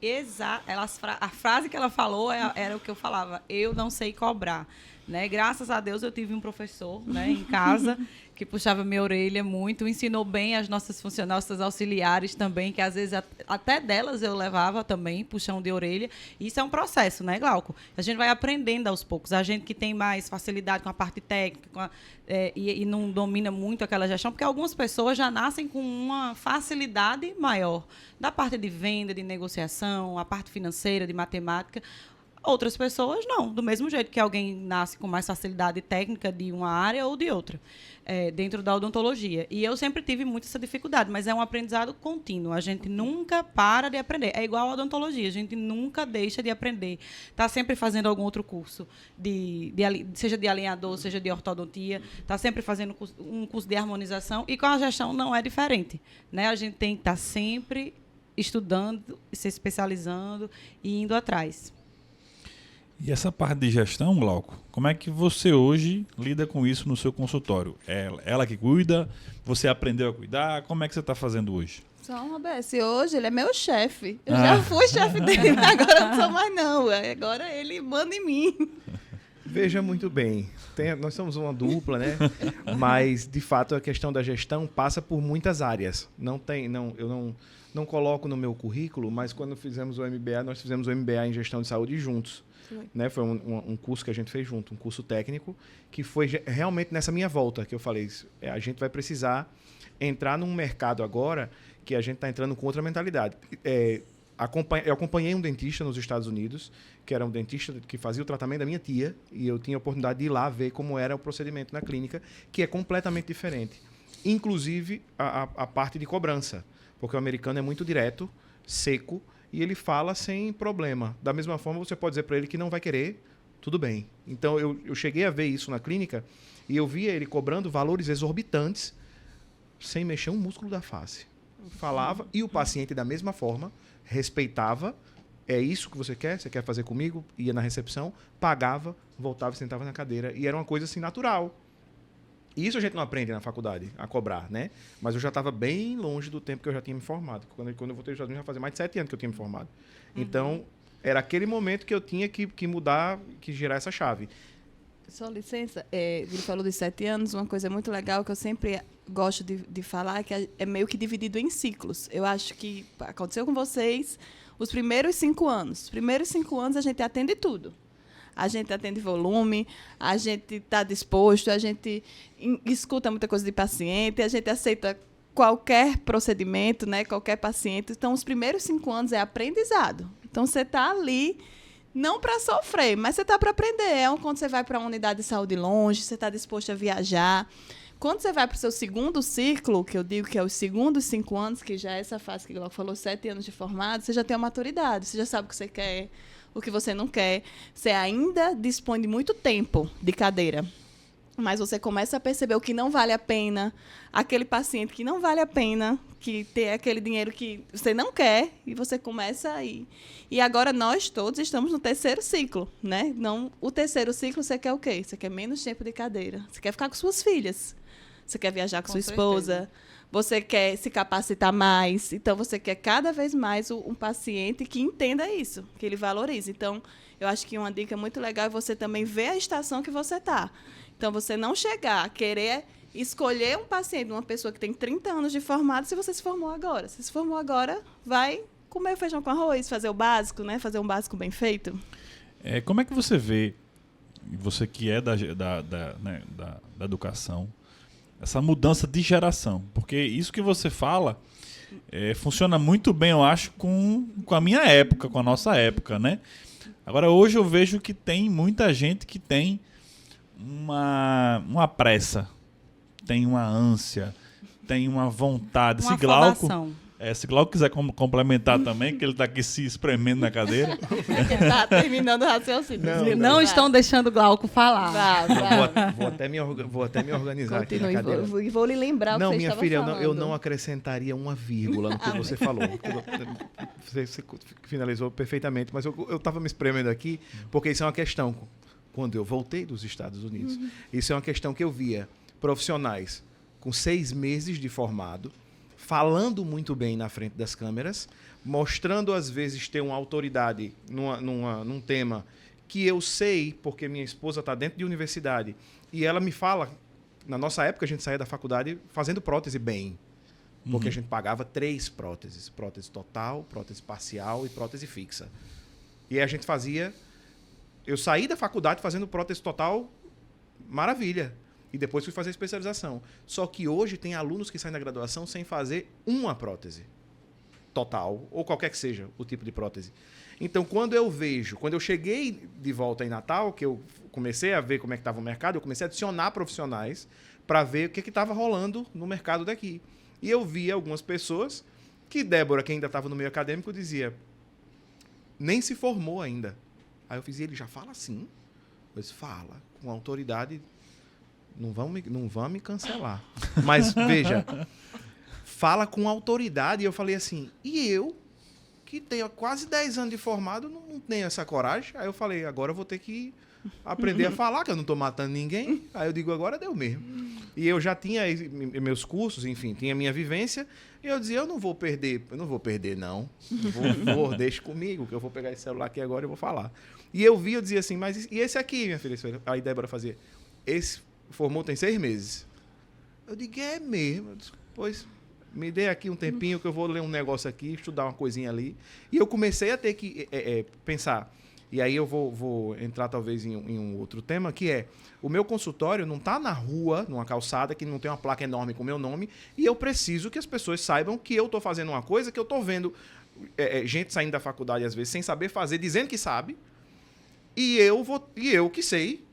a frase que ela falou era o que eu falava. Eu não sei cobrar. Né? Graças a Deus eu tive um professor, né, em casa que puxava minha orelha muito, ensinou bem as nossas funcionárias, nossas auxiliares também, que às vezes até delas eu levava também, puxão de orelha. Isso é um processo, né, Glauco? A gente vai aprendendo aos poucos. A gente que tem mais facilidade com a parte técnica e não domina muito aquela gestão, porque algumas pessoas já nascem com uma facilidade maior da parte de venda, de negociação, a parte financeira, de matemática. Outras pessoas não, do mesmo jeito que alguém nasce com mais facilidade técnica de uma área ou de outra, dentro da odontologia. E eu sempre tive muito essa dificuldade, mas é um aprendizado contínuo. A gente nunca para de aprender. É igual a odontologia, a gente nunca deixa de aprender. Está sempre fazendo algum outro curso, seja de alinhador, seja de ortodontia, está sempre fazendo um curso de harmonização, e com a gestão não é diferente. Né? A gente tem que estar sempre estudando, se especializando e indo atrás. E essa parte de gestão, Glauco, como é que você hoje lida com isso no seu consultório? É ela que cuida? Você aprendeu a cuidar? Como é que você está fazendo hoje? Só uma vez. Hoje ele é meu chefe. Eu já fui chefe dele, agora não sou mais não. Agora ele manda em mim. Veja muito bem. Nós somos uma dupla, né? Mas, de fato, a questão da gestão passa por muitas áreas. Eu não coloco no meu currículo, mas quando fizemos o MBA, nós fizemos o MBA em Gestão de Saúde juntos. Né? Foi um curso que a gente fez junto, um curso técnico, que foi realmente nessa minha volta que eu falei, a gente vai precisar entrar num mercado agora que a gente está entrando com outra mentalidade. Eu acompanhei um dentista nos Estados Unidos, que era um dentista que fazia o tratamento da minha tia, e eu tinha a oportunidade de ir lá ver como era o procedimento na clínica, que é completamente diferente. Inclusive a parte de cobrança, porque o americano é muito direto, seco, e ele fala sem problema. Da mesma forma, você pode dizer para ele que não vai querer, tudo bem. Então, eu cheguei a ver isso na clínica e eu via ele cobrando valores exorbitantes sem mexer um músculo da face. Eu falava e o paciente, da mesma forma, respeitava. É isso que você quer? Você quer fazer comigo? Ia na recepção, pagava, voltava e sentava na cadeira. E era uma coisa assim natural. Isso a gente não aprende na faculdade, a cobrar, né? Mas eu já estava bem longe do tempo que eu já tinha me formado. Quando eu voltei aos Estados Unidos, já fazia mais de 7 anos que eu tinha me formado. Então, era aquele momento que eu tinha que mudar, que girar essa chave. Só licença, ele falou de 7 anos, uma coisa muito legal que eu sempre gosto de falar, que é meio que dividido em ciclos. Eu acho que aconteceu com vocês os primeiros 5 anos. Os primeiros 5 anos a gente atende tudo. A gente atende volume, a gente está disposto, a gente escuta muita coisa de paciente, a gente aceita qualquer procedimento, né, qualquer paciente. Então, os primeiros 5 anos é aprendizado. Então, você está ali, não para sofrer, mas você está para aprender. Quando você vai para uma unidade de saúde longe, você está disposto a viajar. Quando você vai para o seu segundo ciclo, que eu digo que é os segundos 5 anos, que já é essa fase que o Glauco falou, 7 anos de formado, você já tem uma maturidade, você já sabe o que você quer, o que você não quer. Você ainda dispõe de muito tempo de cadeira. Mas você começa a perceber o que não vale a pena, aquele paciente que não vale a pena, que tem aquele dinheiro que você não quer, e você começa a ir. E agora nós todos estamos no terceiro ciclo, né? O terceiro ciclo, você quer o quê? Você quer menos tempo de cadeira. Você quer ficar com suas filhas. Você quer viajar com sua esposa. Você quer se capacitar mais. Então, você quer cada vez mais um paciente que entenda isso, que ele valorize. Então, eu acho que uma dica muito legal é você também ver a estação que você está. Então, você não chegar a querer escolher um paciente, uma pessoa que tem 30 anos de formado, se você se formou agora. Se formou agora, vai comer feijão com arroz, fazer o básico, né? Fazer um básico bem feito. Como é que você vê, você que é da educação, essa mudança de geração? Porque isso que você fala funciona muito bem, eu acho, com a minha época, com a nossa época, né? Agora, hoje eu vejo que tem muita gente que tem uma pressa, tem uma ânsia, tem uma vontade. Uma Se Glauco quiser complementar também, que ele está aqui se espremendo na cadeira. Tá terminando o raciocínio. Não estão deixando o Glauco falar. Vou até me organizar. Continue, aqui na cadeira. vou lhe lembrar Não, o que você minha estava filha, falando. eu não acrescentaria uma vírgula no que você falou. Você finalizou perfeitamente, mas eu estava me espremendo aqui, porque isso é uma questão. Quando eu voltei dos Estados Unidos, isso é uma questão que eu via profissionais com 6 meses de formado, falando muito bem na frente das câmeras, mostrando, às vezes, ter uma autoridade num tema que eu sei, porque minha esposa está dentro de universidade, e ela me fala, na nossa época a gente saía da faculdade fazendo prótese bem, porque a gente pagava 3 próteses, prótese total, prótese parcial e prótese fixa. E aí a gente fazia... Eu saí da faculdade fazendo prótese total, maravilha. E depois fui fazer especialização. Só que hoje tem alunos que saem da graduação sem fazer uma prótese total, ou qualquer que seja o tipo de prótese. Então, quando eu cheguei de volta em Natal, que eu comecei a ver como é que estava o mercado, eu comecei a adicionar profissionais para ver o que estava rolando no mercado daqui. E eu via algumas pessoas que Débora, que ainda estava no meio acadêmico, dizia, nem se formou ainda. Aí eu fiz, e ele já fala assim? Eu disse, fala, com autoridade... Não vão me cancelar. Mas, veja, fala com autoridade. E eu falei assim, e eu, que tenho quase 10 anos de formado, não tenho essa coragem. Aí eu falei, agora eu vou ter que aprender a falar, que eu não estou matando ninguém. Aí eu digo, agora deu mesmo. E eu já tinha meus cursos, enfim, tinha minha vivência. E eu dizia, eu não vou perder, não. Deixa comigo, que eu vou pegar esse celular aqui agora e vou falar. E eu dizia assim, mas e esse aqui, minha filha? Aí Débora fazia, esse... formou tem 6 meses. Eu digo, é mesmo. Eu disse, pois, me dê aqui um tempinho que eu vou ler um negócio aqui, estudar uma coisinha ali. E eu comecei a ter que pensar. E aí eu vou entrar talvez em um outro tema, que é, o meu consultório não está na rua, numa calçada, que não tem uma placa enorme com o meu nome, e eu preciso que as pessoas saibam que eu estou fazendo uma coisa, que eu estou vendo gente saindo da faculdade, às vezes, sem saber fazer, dizendo que sabe, e eu que sei,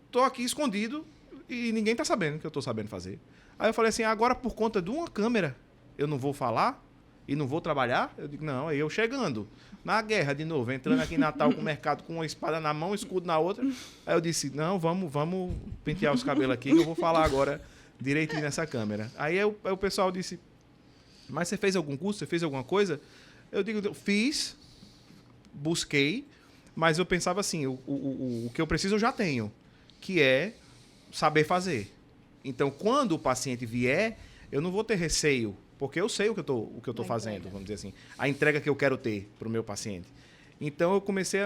estou aqui escondido, e ninguém está sabendo que eu estou sabendo fazer. Aí eu falei assim, agora por conta de uma câmera, eu não vou falar e não vou trabalhar? Eu digo, não, aí eu chegando na guerra de novo, entrando aqui em Natal com o mercado com uma espada na mão, escudo na outra. Aí eu disse, não, vamos pentear os cabelos aqui, que eu vou falar agora direitinho nessa câmera. Aí o pessoal disse, mas você fez algum curso? Você fez alguma coisa? Eu digo, fiz, busquei, mas eu pensava assim, o que eu preciso eu já tenho, que é saber fazer. Então, quando o paciente vier, eu não vou ter receio, porque eu sei o que eu tô fazendo, vamos dizer assim. A entrega que eu quero ter para o meu paciente. Então, eu comecei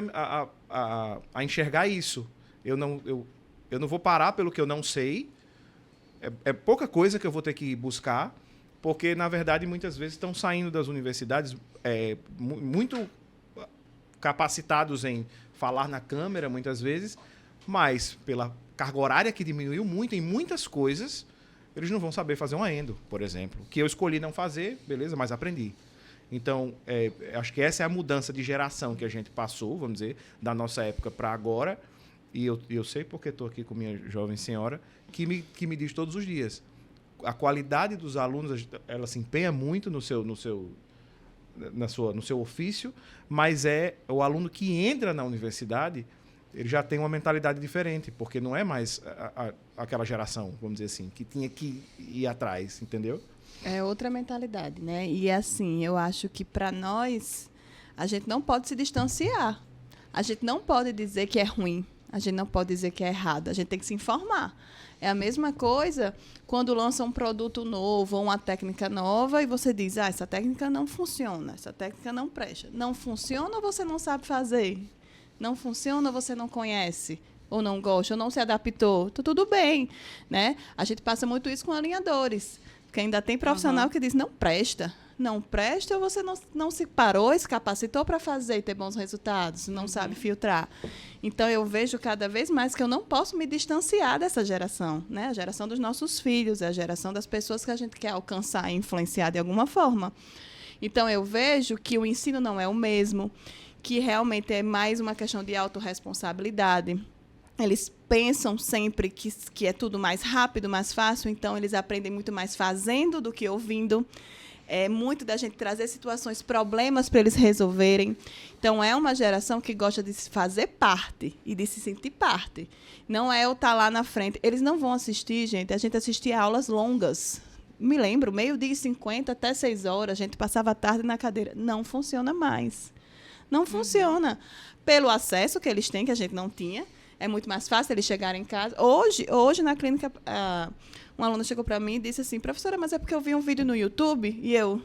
a enxergar isso. Eu não vou parar pelo que eu não sei. É pouca coisa que eu vou ter que buscar, porque, na verdade, muitas vezes estão saindo das universidades muito capacitados em falar na câmera, muitas vezes, mas pela carga horária que diminuiu muito em muitas coisas, eles não vão saber fazer uma endo, por exemplo. Que eu escolhi não fazer, beleza, mas aprendi. Então, acho que essa é a mudança de geração que a gente passou, vamos dizer, da nossa época para agora. E eu sei, porque estou aqui com minha jovem senhora, que me diz todos os dias. A qualidade dos alunos, ela se empenha muito no seu ofício, mas é o aluno que entra na universidade, ele já tem uma mentalidade diferente, porque não é mais aquela geração, vamos dizer assim, que tinha que ir atrás, entendeu? É outra mentalidade, né? E assim, eu acho que para nós, a gente não pode se distanciar. A gente não pode dizer que é ruim. A gente não pode dizer que é errado. A gente tem que se informar. É a mesma coisa quando lança um produto novo ou uma técnica nova e você diz, essa técnica não funciona, essa técnica não presta. Não funciona ou você não sabe fazer? Não funciona ou você não conhece? ou não gosta, ou não se adaptou, tá tudo bem, né? A gente passa muito isso com alinhadores, porque ainda tem profissional que diz, não presta, ou você não se parou, se capacitou para fazer e ter bons resultados, não sabe filtrar. Então, eu vejo cada vez mais que eu não posso me distanciar dessa geração, né? A geração dos nossos filhos, a geração das pessoas que a gente quer alcançar e influenciar de alguma forma. Então, eu vejo que o ensino não é o mesmo, que realmente é mais uma questão de autorresponsabilidade. Eles pensam sempre que é tudo mais rápido, mais fácil, então eles aprendem muito mais fazendo do que ouvindo. É muito da gente trazer situações, problemas para eles resolverem. Então, é uma geração que gosta de se fazer parte e de se sentir parte. Não é eu estar lá na frente. Eles não vão assistir, gente. A gente assistia aulas longas. Me lembro, 12h50 até 6h, a gente passava a tarde na cadeira. Não funciona mais. Não funciona. Pelo acesso que eles têm, que a gente não tinha. É muito mais fácil eles chegarem em casa. Hoje na clínica, uma aluna chegou para mim e disse assim, professora, mas é porque eu vi um vídeo no YouTube e eu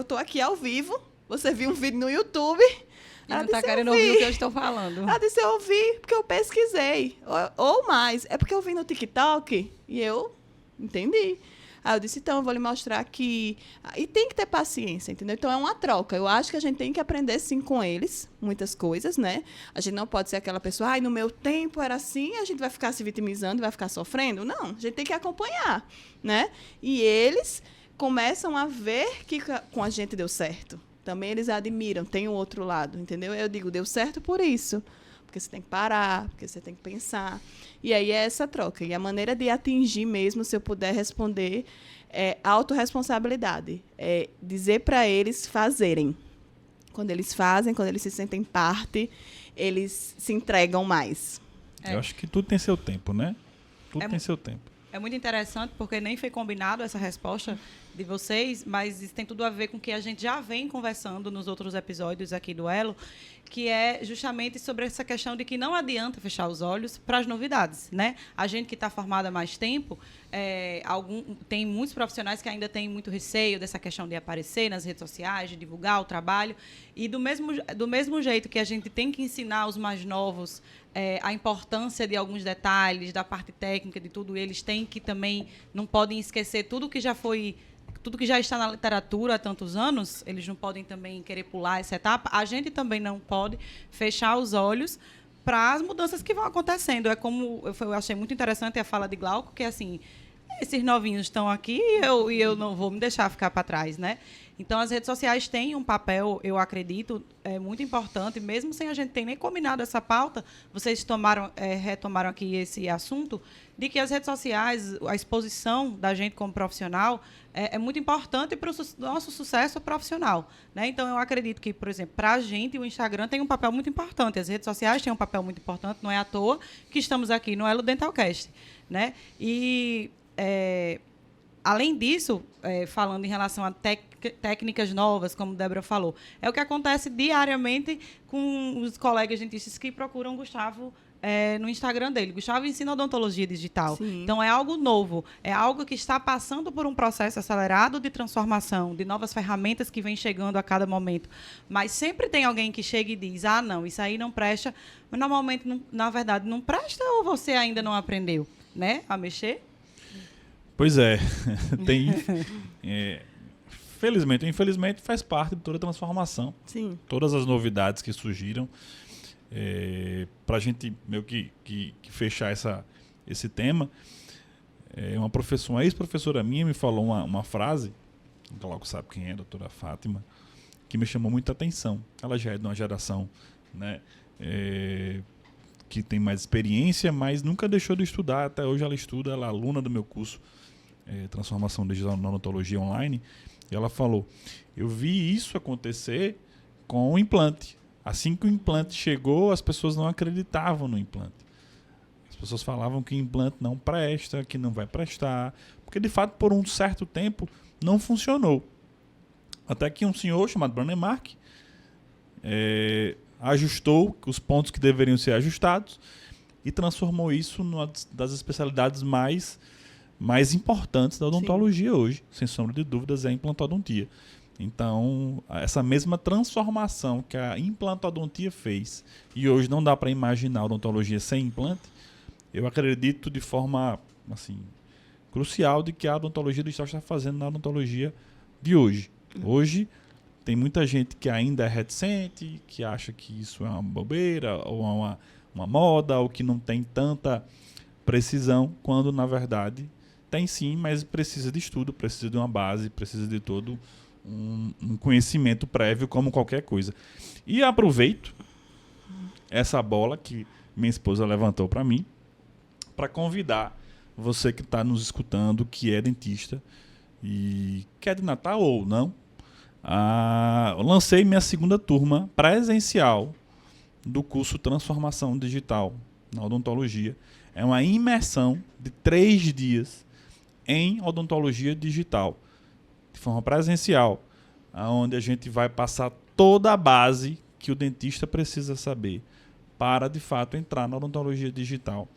estou aqui ao vivo, você viu um vídeo no YouTube. E não está querendo ouvir o que eu estou falando. Ela disse, eu ouvi porque eu pesquisei. Ou mais, é porque eu vi no TikTok e eu entendi. Aí eu disse, então, eu vou lhe mostrar que... E tem que ter paciência, entendeu? Então, é uma troca. Eu acho que a gente tem que aprender, sim, com eles, muitas coisas, né? A gente não pode ser aquela pessoa, no meu tempo era assim, a gente vai ficar se vitimizando, vai ficar sofrendo. Não, a gente tem que acompanhar, né? E eles começam a ver que com a gente deu certo. Também eles admiram, tem o outro lado, entendeu? Eu digo, deu certo por isso. Porque você tem que parar, porque você tem que pensar. E aí é essa troca. E a maneira de atingir mesmo, se eu puder responder, é autorresponsabilidade. É dizer para eles fazerem. Quando eles fazem, quando eles se sentem parte, eles se entregam mais. Eu acho que tudo tem seu tempo, né? Tudo tem seu tempo. É muito interessante, porque nem foi combinado essa resposta de vocês, mas isso tem tudo a ver com o que a gente já vem conversando nos outros episódios aqui do Elo, que é justamente sobre essa questão de que não adianta fechar os olhos para as novidades, né? A gente que está formada há mais tempo, tem muitos profissionais que ainda têm muito receio dessa questão de aparecer nas redes sociais, de divulgar o trabalho, e do mesmo jeito que a gente tem que ensinar os mais novos a importância de alguns detalhes, da parte técnica, de tudo, eles têm que também, não podem esquecer tudo que já está na literatura há tantos anos, eles não podem também querer pular essa etapa. A gente também não pode fechar os olhos para as mudanças que vão acontecendo. É como eu achei muito interessante a fala de Glauco, que assim, esses novinhos estão aqui e eu não vou me deixar ficar para trás, né? Então, as redes sociais têm um papel, eu acredito, muito importante, mesmo sem a gente ter nem combinado essa pauta, vocês retomaram aqui esse assunto, de que as redes sociais, a exposição da gente como profissional, é muito importante para o nosso sucesso profissional, né? Então, eu acredito que, por exemplo, para a gente, o Instagram tem um papel muito importante, as redes sociais têm um papel muito importante, não é à toa que estamos aqui no Elo Dentalcast, né? E... além disso, falando em relação a técnicas novas, como a Débora falou, é o que acontece diariamente com os colegas dentistas que procuram o Gustavo no Instagram dele. Gustavo ensina odontologia digital. Sim. Então, é algo novo, é algo que está passando por um processo acelerado de transformação, de novas ferramentas que vêm chegando a cada momento. Mas sempre tem alguém que chega e diz, não, isso aí não presta. Mas, normalmente, na verdade, não presta ou você ainda não aprendeu, né, a mexer? Pois é, felizmente ou infelizmente faz parte de toda a transformação. Sim. Todas as novidades que surgiram, para a gente meio que fechar esse tema, uma ex-professora minha me falou uma frase, logo sabe quem é, a doutora Fátima, que me chamou muita atenção. Ela já é de uma geração, né, que tem mais experiência, mas nunca deixou de estudar. Até hoje ela estuda, ela é aluna do meu curso Transformação Digital na Odontologia Online. E ela falou, eu vi isso acontecer com o implante. Assim que o implante chegou, as pessoas não acreditavam no implante. As pessoas falavam que o implante não presta, que não vai prestar, porque de fato por um certo tempo não funcionou. Até que um senhor chamado Brandemark ajustou os pontos que deveriam ser ajustados e transformou isso numa das especialidades mais importantes da odontologia. Sim. Hoje, sem sombra de dúvidas, é a implantodontia. Então, essa mesma transformação que a implantodontia fez, e hoje não dá para imaginar a odontologia sem implante, eu acredito de forma assim, crucial de que a odontologia digital está fazendo na odontologia de hoje. Hoje, tem muita gente que ainda é reticente, que acha que isso é uma bobeira, ou uma moda, ou que não tem tanta precisão, quando, na verdade, tem sim, mas precisa de estudo, precisa de uma base, precisa de todo um conhecimento prévio, como qualquer coisa. E aproveito essa bola que minha esposa levantou para mim, para convidar você que está nos escutando, que é dentista, e quer de Natal ou não, eu lancei minha segunda turma presencial do curso Transformação Digital na Odontologia. É uma imersão de 3 dias em odontologia digital, de forma presencial, onde a gente vai passar toda a base que o dentista precisa saber para, de fato, entrar na odontologia digital.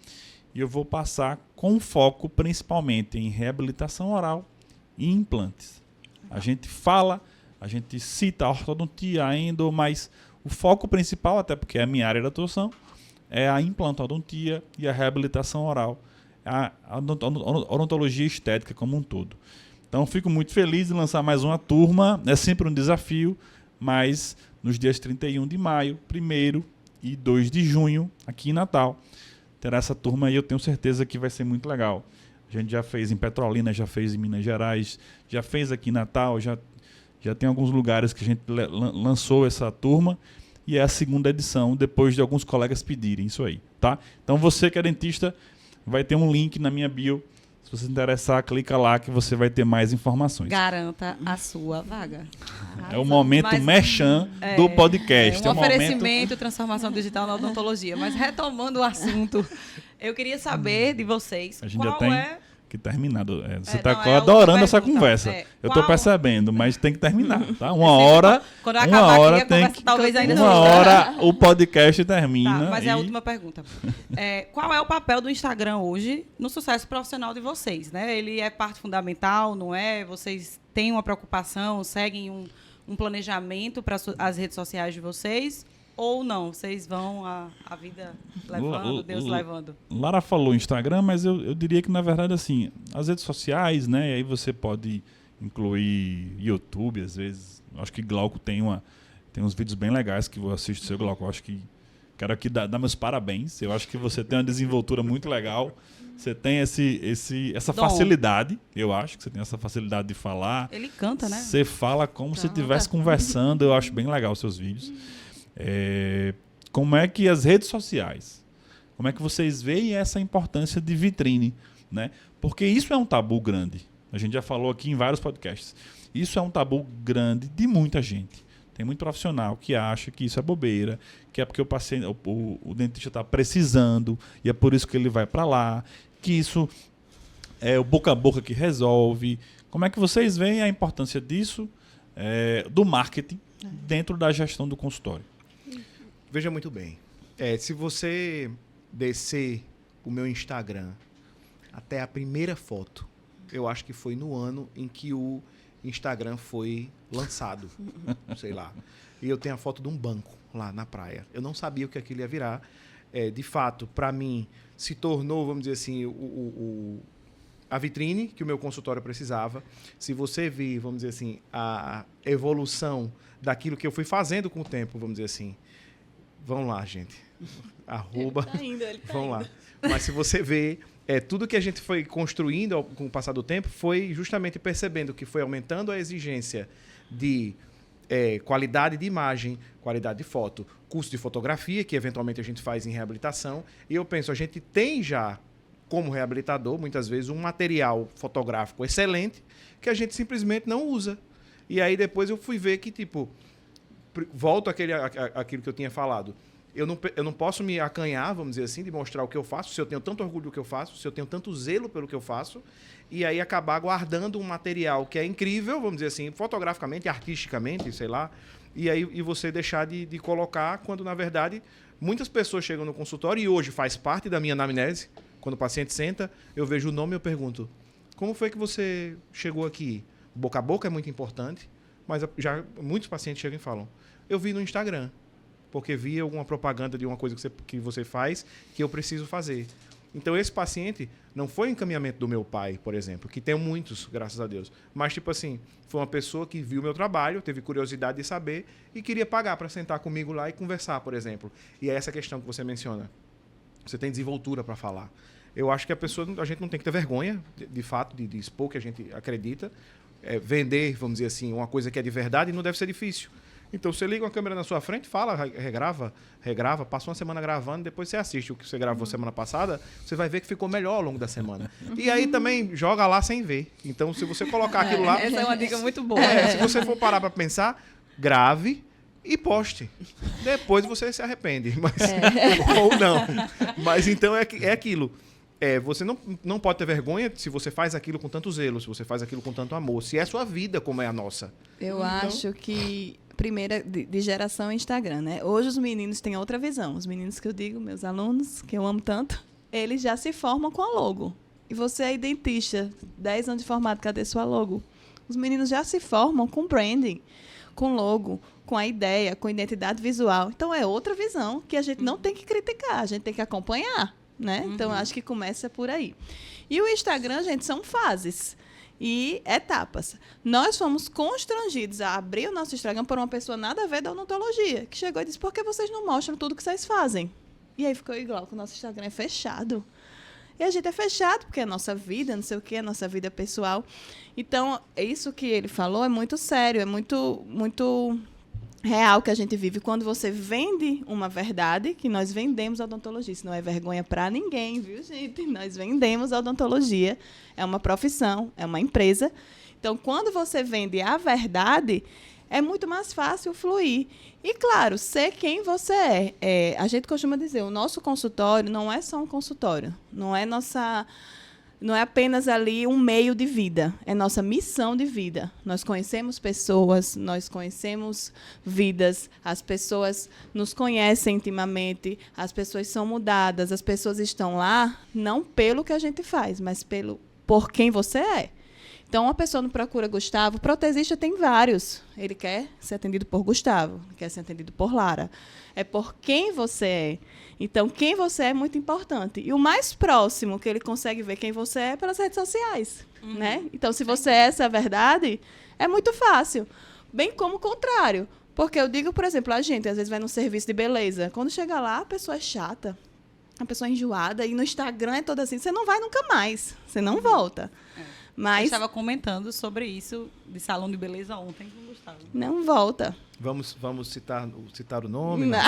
E eu vou passar com foco principalmente em reabilitação oral e implantes. A gente fala, a gente cita a ortodontia, a endo, mas o foco principal, até porque é a minha área de atuação, é a implantodontia e a reabilitação oral, a odontologia estética como um todo. Então, fico muito feliz de lançar mais uma turma. É sempre um desafio, mas nos dias 31 de maio, 1º e 2 de junho, aqui em Natal, terá essa turma e eu tenho certeza que vai ser muito legal. A gente já fez em Petrolina, já fez em Minas Gerais, já fez aqui em Natal, já tem alguns lugares que a gente lançou essa turma e é a segunda edição, depois de alguns colegas pedirem isso aí, tá? Então, você que é dentista, vai ter um link na minha bio. Se você se interessar, clica lá que você vai ter mais informações. Garanta a sua vaga. É o momento merchan do podcast. Um oferecimento, transformação digital na odontologia. Mas retomando o assunto, eu queria saber de vocês a gente qual já tem é... que terminar. Você está adorando essa conversa. Eu estou percebendo, mas tem que terminar. Tá? Uma hora. Quando acabar aqui, a tem conversa talvez ainda uma hora o podcast termina. Tá, mas é a última pergunta. Qual é o papel do Instagram hoje no sucesso profissional de vocês? Né? Ele é parte fundamental, não é? Vocês têm uma preocupação, seguem um planejamento para as redes sociais de vocês? Ou não? Vocês vão a vida levando, Deus levando? Lara falou Instagram, mas eu diria que, na verdade, assim, as redes sociais, né? E aí você pode incluir YouTube, às vezes. Acho que Glauco tem uns vídeos bem legais que eu assisto, seu Glauco. Eu acho que quero aqui dar meus parabéns. Eu acho que você tem uma desenvoltura muito legal. Você tem essa facilidade, eu acho que você tem essa facilidade de falar. Ele canta, né? Você fala como se estivesse conversando. Eu acho bem legal os seus vídeos. Como é que as redes sociais, como é que vocês veem essa importância de vitrine, né? Porque isso é um tabu grande. A gente já falou aqui em vários podcasts. Isso é um tabu grande de muita gente. Tem muito profissional que acha que isso é bobeira, que é porque o dentista está precisando e é por isso que ele vai para lá, que isso é o boca a boca que resolve. Como é que vocês veem a importância disso, do marketing, dentro da gestão do consultório? Veja muito bem. Se você descer o meu Instagram até a primeira foto, eu acho que foi no ano em que o Instagram foi lançado, sei lá. E eu tenho a foto de um banco lá na praia. Eu não sabia o que aquilo ia virar. De fato, para mim, se tornou, vamos dizer assim, a vitrine que o meu consultório precisava. Se você vir, vamos dizer assim, a evolução daquilo que eu fui fazendo com o tempo, vamos dizer assim. Vamos lá, gente. Arroba. Ele tá vamos lá. Mas se você vê, tudo que a gente foi construindo com o passar do tempo foi justamente percebendo que foi aumentando a exigência de qualidade de imagem, qualidade de foto, curso de fotografia, que eventualmente a gente faz em reabilitação. E eu penso, a gente tem já, como reabilitador, muitas vezes, um material fotográfico excelente que a gente simplesmente não usa. E aí depois eu fui ver que, tipo, volto àquilo que eu tinha falado. Eu não posso me acanhar, vamos dizer assim, de mostrar o que eu faço, se eu tenho tanto orgulho do que eu faço, se eu tenho tanto zelo pelo que eu faço, e aí acabar guardando um material que é incrível, vamos dizer assim, fotograficamente, artisticamente, sei lá, e você deixar de colocar, quando, na verdade, muitas pessoas chegam no consultório, e hoje faz parte da minha anamnese, quando o paciente senta, eu vejo o nome e eu pergunto, como foi que você chegou aqui? Boca a boca é muito importante, mas já muitos pacientes chegam e falam, eu vi no Instagram, porque vi alguma propaganda de uma coisa que você faz que eu preciso fazer. Então, esse paciente não foi encaminhamento do meu pai, por exemplo, que tem muitos, graças a Deus. Mas, tipo assim, foi uma pessoa que viu o meu trabalho, teve curiosidade de saber e queria pagar para sentar comigo lá e conversar, por exemplo. E é essa questão que você menciona. Você tem desenvoltura para falar. Eu acho que a gente não tem que ter vergonha, de fato, de expor o que a gente acredita. Vender, vamos dizer assim, uma coisa que é de verdade não deve ser difícil. Então, você liga uma câmera na sua frente, fala, regrava, passa uma semana gravando, depois você assiste o que você gravou semana passada, você vai ver que ficou melhor ao longo da semana. E aí também joga lá sem ver. Então, se você colocar aquilo lá... Essa é uma dica muito boa. Se você for parar para pensar, grave e poste. Depois você se arrepende. Ou não. Mas então é aquilo. Você não pode ter vergonha se você faz aquilo com tanto zelo, se você faz aquilo com tanto amor. Se é a sua vida como é a nossa. Eu acho que... Primeira de geração Instagram, né? Hoje os meninos têm outra visão. Os meninos que eu digo, meus alunos, que eu amo tanto, eles já se formam com a logo. E você é dentista, 10 anos de formado, cadê sua logo? Os meninos já se formam com branding, com logo, com a ideia, com identidade visual. Então, é outra visão que a gente não tem que criticar, a gente tem que acompanhar, né? Então, eu acho que começa por aí. E o Instagram, gente, são fases e etapas. Nós fomos constrangidos a abrir o nosso Instagram por uma pessoa nada a ver da odontologia, que chegou e disse, por que vocês não mostram tudo que vocês fazem? E aí ficou igual, que o nosso Instagram é fechado. E a gente é fechado, porque é a nossa vida, não sei o quê, é a nossa vida pessoal. Então, isso que ele falou é muito sério, é muito, muito real que a gente vive. Quando você vende uma verdade, que nós vendemos a odontologia, isso não é vergonha para ninguém, viu, gente? Nós vendemos a odontologia, é uma profissão, é uma empresa. Então, quando você vende a verdade, é muito mais fácil fluir. E, claro, ser quem você é. A gente costuma dizer, o nosso consultório não é só um consultório, não é apenas ali um meio de vida, é nossa missão de vida. Nós conhecemos pessoas, nós conhecemos vidas, as pessoas nos conhecem intimamente, as pessoas são mudadas, as pessoas estão lá não pelo que a gente faz, mas por quem você é. Então, uma pessoa não procura Gustavo, protesista tem vários. Ele quer ser atendido por Gustavo, quer ser atendido por Lara. É por quem você é. Então, quem você é muito importante. E o mais próximo que ele consegue ver quem você é pelas redes sociais. Né? Então, se você é essa verdade, é muito fácil. Bem como o contrário. Porque eu digo, por exemplo, a gente às vezes vai num serviço de beleza. Quando chega lá, a pessoa é chata, a pessoa é enjoada. E no Instagram é toda assim, você não vai nunca mais. Você não volta. Mas eu estava comentando sobre isso de salão de beleza ontem com o Gustavo. Não volta. Vamos citar o nome? Não.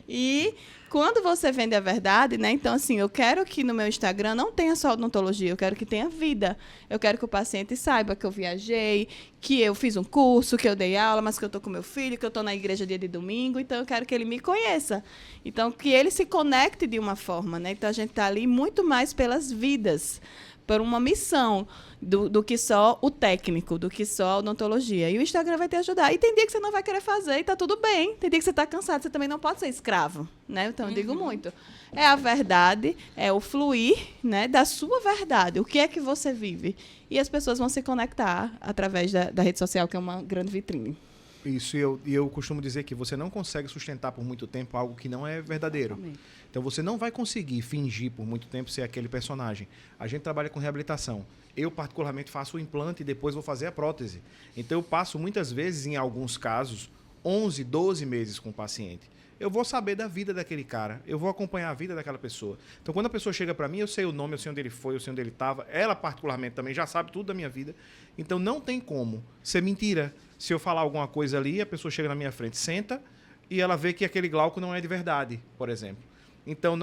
E quando você vende a verdade, né? Então, assim, eu quero que no meu Instagram não tenha só odontologia, eu quero que tenha vida. Eu quero que o paciente saiba que eu viajei, que eu fiz um curso, que eu dei aula, mas que eu estou com meu filho, que eu estou na igreja dia de domingo. Então, eu quero que ele me conheça. Então, que ele se conecte de uma forma, né? Então, a gente está ali muito mais pelas vidas, por uma missão do que só o técnico, do que só a odontologia. E o Instagram vai te ajudar. E tem dia que você não vai querer fazer e está tudo bem. Tem dia que você está cansado, você também não pode ser escravo. Né? Então, eu digo muito. É a verdade, é o fluir, né, da sua verdade. O que é que você vive? E as pessoas vão se conectar através da rede social, que é uma grande vitrine. Isso, e eu costumo dizer que você não consegue sustentar por muito tempo algo que não é verdadeiro. Exatamente. Então, você não vai conseguir fingir por muito tempo ser aquele personagem. A gente trabalha com reabilitação. Eu, particularmente, faço o implante e depois vou fazer a prótese. Então, eu passo, muitas vezes, em alguns casos, 11, 12 meses com o paciente. Eu vou saber da vida daquele cara. Eu vou acompanhar a vida daquela pessoa. Então, quando a pessoa chega para mim, eu sei o nome, eu sei onde ele foi, eu sei onde ele estava. Ela, particularmente, também já sabe tudo da minha vida. Então, não tem como ser mentira. Se eu falar alguma coisa ali, a pessoa chega na minha frente, senta e ela vê que aquele Glauco não é de verdade, por exemplo. Então,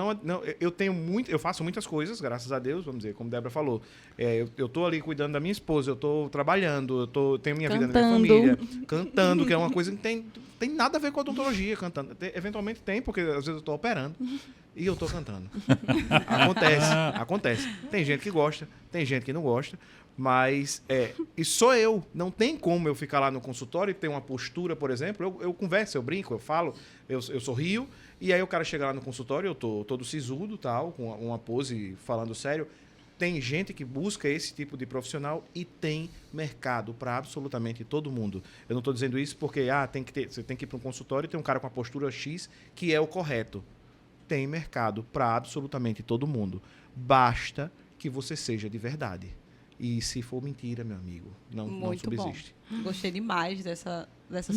eu faço muitas coisas, graças a Deus, vamos dizer, como a Débora falou. Eu estou ali cuidando da minha esposa, eu estou trabalhando, tenho minha vida na minha família, cantando, que é uma coisa que tem nada a ver com a odontologia, cantando. Eventualmente tem, porque às vezes eu estou operando e eu estou cantando. Acontece. Tem gente que gosta, tem gente que não gosta. Mas, e sou eu. Não tem como eu ficar lá no consultório e ter uma postura, por exemplo. Eu converso, eu brinco, eu falo, eu sorrio. E aí o cara chega lá no consultório, eu tô todo sisudo, tal, com uma pose falando sério. tem gente que busca esse tipo de profissional e tem mercado para absolutamente todo mundo. Eu não estou dizendo isso porque você tem que ir para um consultório e tem um cara com a postura X que é o correto. Tem mercado para absolutamente todo mundo. Basta que você seja de verdade. E se for mentira, meu amigo, não subsiste. Bom. Gostei demais dessa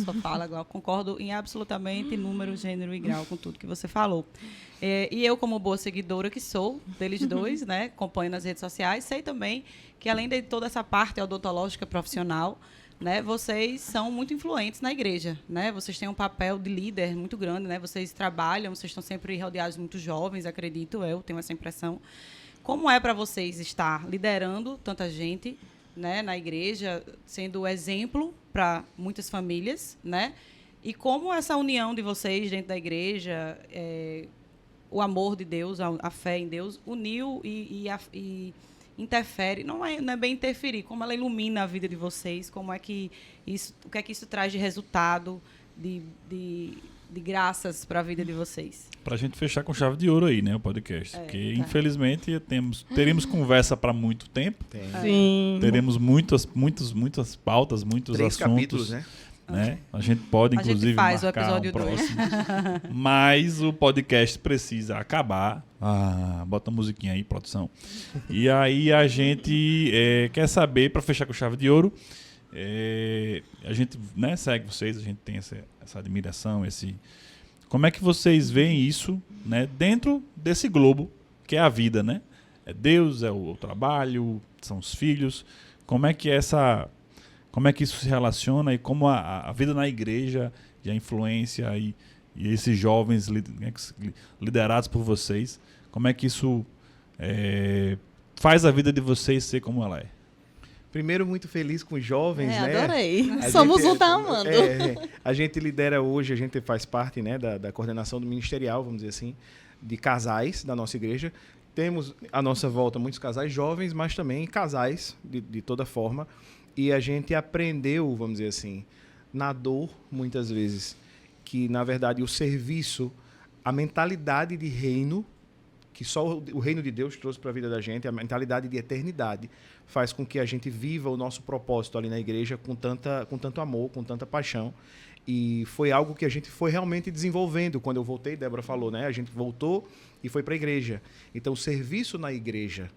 sua fala, Glau. Concordo em absolutamente número, gênero e grau com tudo que você falou. E eu, como boa seguidora que sou deles dois, né, acompanho nas redes sociais, sei também que, além de toda essa parte odontológica profissional, né, vocês são muito influentes na igreja, né? Vocês têm um papel de líder muito grande, né? Vocês trabalham, vocês estão sempre rodeados de muitos jovens, acredito eu, tenho essa impressão. Como é para vocês estar liderando tanta gente, né, na igreja, sendo exemplo para muitas famílias, né? E como essa união de vocês dentro da igreja, o amor de Deus, a fé em Deus, uniu e interfere, não é bem interferir, como ela ilumina a vida de vocês, como é que isso, o que é que isso traz de resultado, de graças para a vida de vocês. Pra gente fechar com chave de ouro aí, né, o podcast. Porque, infelizmente, teríamos conversa para muito tempo. Sim. Teremos muitas pautas, muitos 3 assuntos. capítulos, né? A gente pode, inclusive, gente faz marcar o episódio um próximo. Mas o podcast precisa acabar. Bota a musiquinha aí, produção. E aí a gente quer saber, para fechar com chave de ouro, a gente, né, segue vocês, a gente tem essa admiração, como é que vocês veem isso, né, dentro desse globo que é a vida, né? É Deus, é o trabalho, são os filhos. Como é que isso se relaciona e como a vida na igreja e a influência e esses jovens liderados por vocês, como é que isso faz a vida de vocês ser como ela é? Primeiro, muito feliz com os jovens, né? Adorei. Somos um tá amando. A gente lidera hoje, a gente faz parte, né, da coordenação do ministerial, vamos dizer assim, de casais da nossa igreja. Temos à nossa volta muitos casais jovens, mas também casais de toda forma. E a gente aprendeu, vamos dizer assim, na dor, muitas vezes, que, na verdade, o serviço, a mentalidade de reino, que só o reino de Deus trouxe para a vida da gente, a mentalidade de eternidade, faz com que a gente viva o nosso propósito ali na igreja com tanto amor, com tanta paixão. E foi algo que a gente foi realmente desenvolvendo. Quando eu voltei, Débora falou, né? A gente voltou e foi para a igreja. Então, o serviço na igreja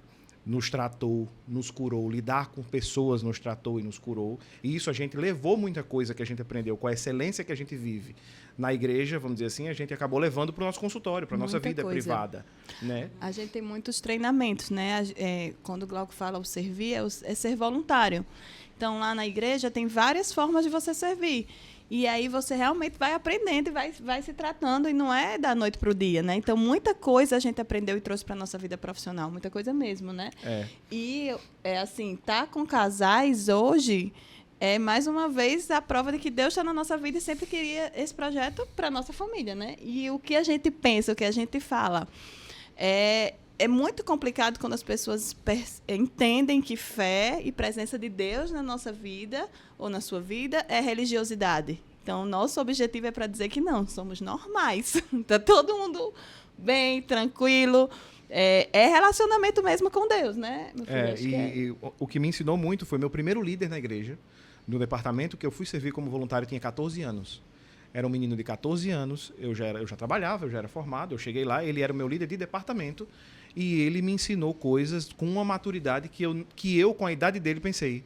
nos tratou, nos curou, lidar com pessoas nos tratou e nos curou. E isso a gente levou muita coisa que a gente aprendeu, com a excelência que a gente vive na igreja, vamos dizer assim, a gente acabou levando para o nosso consultório, para a nossa vida privada. Né? A gente tem muitos treinamentos, né? Quando o Glauco fala o servir, é ser voluntário. Então, lá na igreja tem várias formas de você servir. E aí você realmente vai aprendendo e vai se tratando, e não é da noite para o dia, né? Então, muita coisa a gente aprendeu e trouxe para a nossa vida profissional, muita coisa mesmo, né? E, assim, tá com casais hoje é, mais uma vez, a prova de que Deus está na nossa vida e sempre queria esse projeto para a nossa família, né? E o que a gente pensa, o que a gente fala, é muito complicado quando as pessoas entendem que fé e presença de Deus na nossa vida ou na sua vida é religiosidade. Então, nosso objetivo é para dizer que não, somos normais. Está todo mundo bem, tranquilo. É relacionamento mesmo com Deus, né? Meu filho, e o que me ensinou muito foi meu primeiro líder na igreja, no departamento que eu fui servir como voluntário, tinha 14 anos. Era um menino de 14 anos, eu já trabalhava, eu já era formado, eu cheguei lá, ele era o meu líder de departamento, e ele me ensinou coisas com uma maturidade que eu com a idade dele, pensei,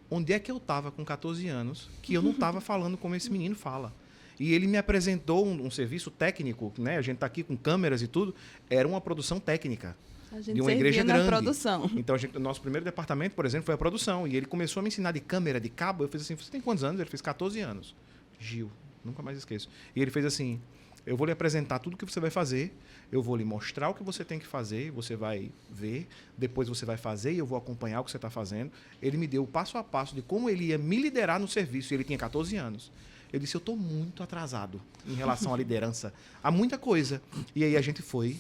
onde é que eu estava com 14 anos que eu não estava falando como esse menino fala? E ele me apresentou um serviço técnico, né? A gente está aqui com câmeras e tudo, era uma produção técnica. A gente de uma igreja grande. Produção. Então, nosso primeiro departamento, por exemplo, foi a produção. E ele começou a me ensinar de câmera, de cabo. Eu fiz assim, você tem quantos anos? Ele fez 14 anos. Gil, nunca mais esqueço. E ele fez assim, eu vou lhe apresentar tudo o que você vai fazer, eu vou lhe mostrar o que você tem que fazer, você vai ver, depois você vai fazer e eu vou acompanhar o que você está fazendo. Ele me deu o passo a passo de como ele ia me liderar no serviço. E ele tinha 14 anos. Eu disse, eu estou muito atrasado em relação à liderança. Há muita coisa. E aí a gente foi...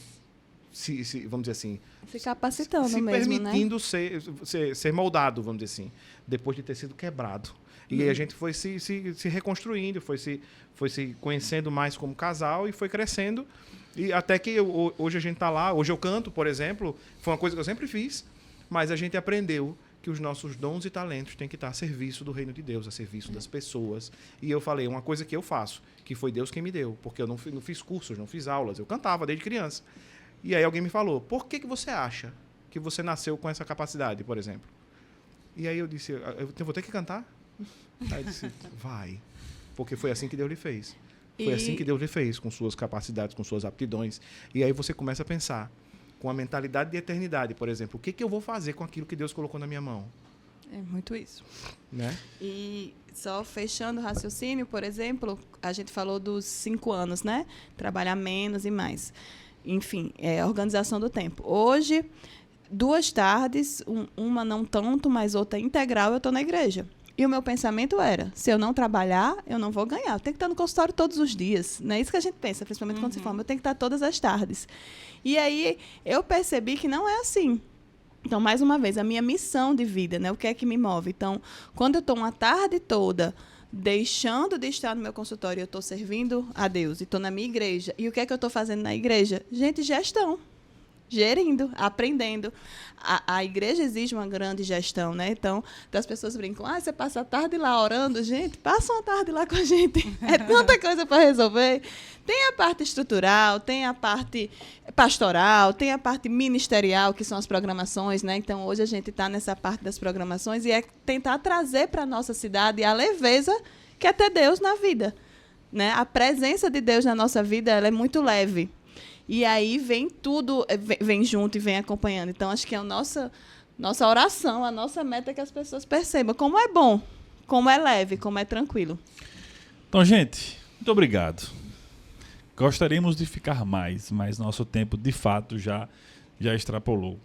vamos dizer assim, se capacitando se mesmo, permitindo, né? ser moldado, vamos dizer assim, depois de ter sido quebrado. E aí a gente foi se reconstruindo, foi se conhecendo mais como casal e foi crescendo. E até que hoje a gente está lá, hoje eu canto, por exemplo, foi uma coisa que eu sempre fiz. Mas a gente aprendeu que os nossos dons e talentos têm que estar a serviço do reino de Deus, a serviço das pessoas. E eu falei, uma coisa que eu faço, que foi Deus quem me deu, porque eu não fiz cursos, não fiz aulas, eu cantava desde criança. E aí alguém me falou, por que você acha que você nasceu com essa capacidade, por exemplo? E aí eu disse, eu vou ter que cantar? Aí eu disse, vai. Porque foi assim que Deus lhe fez. Foi assim que Deus lhe fez, com suas capacidades, com suas aptidões. E aí você começa a pensar, com a mentalidade de eternidade, por exemplo, o que eu vou fazer com aquilo que Deus colocou na minha mão? É muito isso. Né? E só fechando o raciocínio, por exemplo, a gente falou dos 5 anos, né? Trabalhar menos e mais. Enfim, a organização do tempo. Hoje, 2 tardes, uma não tanto, mas outra integral, eu estou na igreja. E o meu pensamento era, se eu não trabalhar, eu não vou ganhar. Eu tenho que estar no consultório todos os dias. Não é isso que a gente pensa, principalmente quando se forma. Eu tenho que estar todas as tardes. E aí, eu percebi que não é assim. Então, mais uma vez, a minha missão de vida, né? O que é que me move? Então, quando eu estou uma tarde toda deixando de estar no meu consultório, eu estou servindo a Deus e estou na minha igreja. E o que é que eu estou fazendo na igreja? Gente, gestão. Gerindo, aprendendo. A igreja exige uma grande gestão, né? Então, as pessoas brincam, você passa a tarde lá orando. Gente, passa uma tarde lá com a gente. É tanta coisa para resolver. Tem a parte estrutural, tem a parte pastoral, tem a parte ministerial, que são as programações, né? Então, hoje a gente está nessa parte das programações e é tentar trazer para a nossa cidade a leveza que é ter Deus na vida, né? A presença de Deus na nossa vida, ela é muito leve. E aí vem tudo, vem junto e vem acompanhando. Então, acho que é a nossa oração, a nossa meta é que as pessoas percebam como é bom, como é leve, como é tranquilo. Então, gente, muito obrigado. Gostaríamos de ficar mais, mas nosso tempo, de fato, já extrapolou.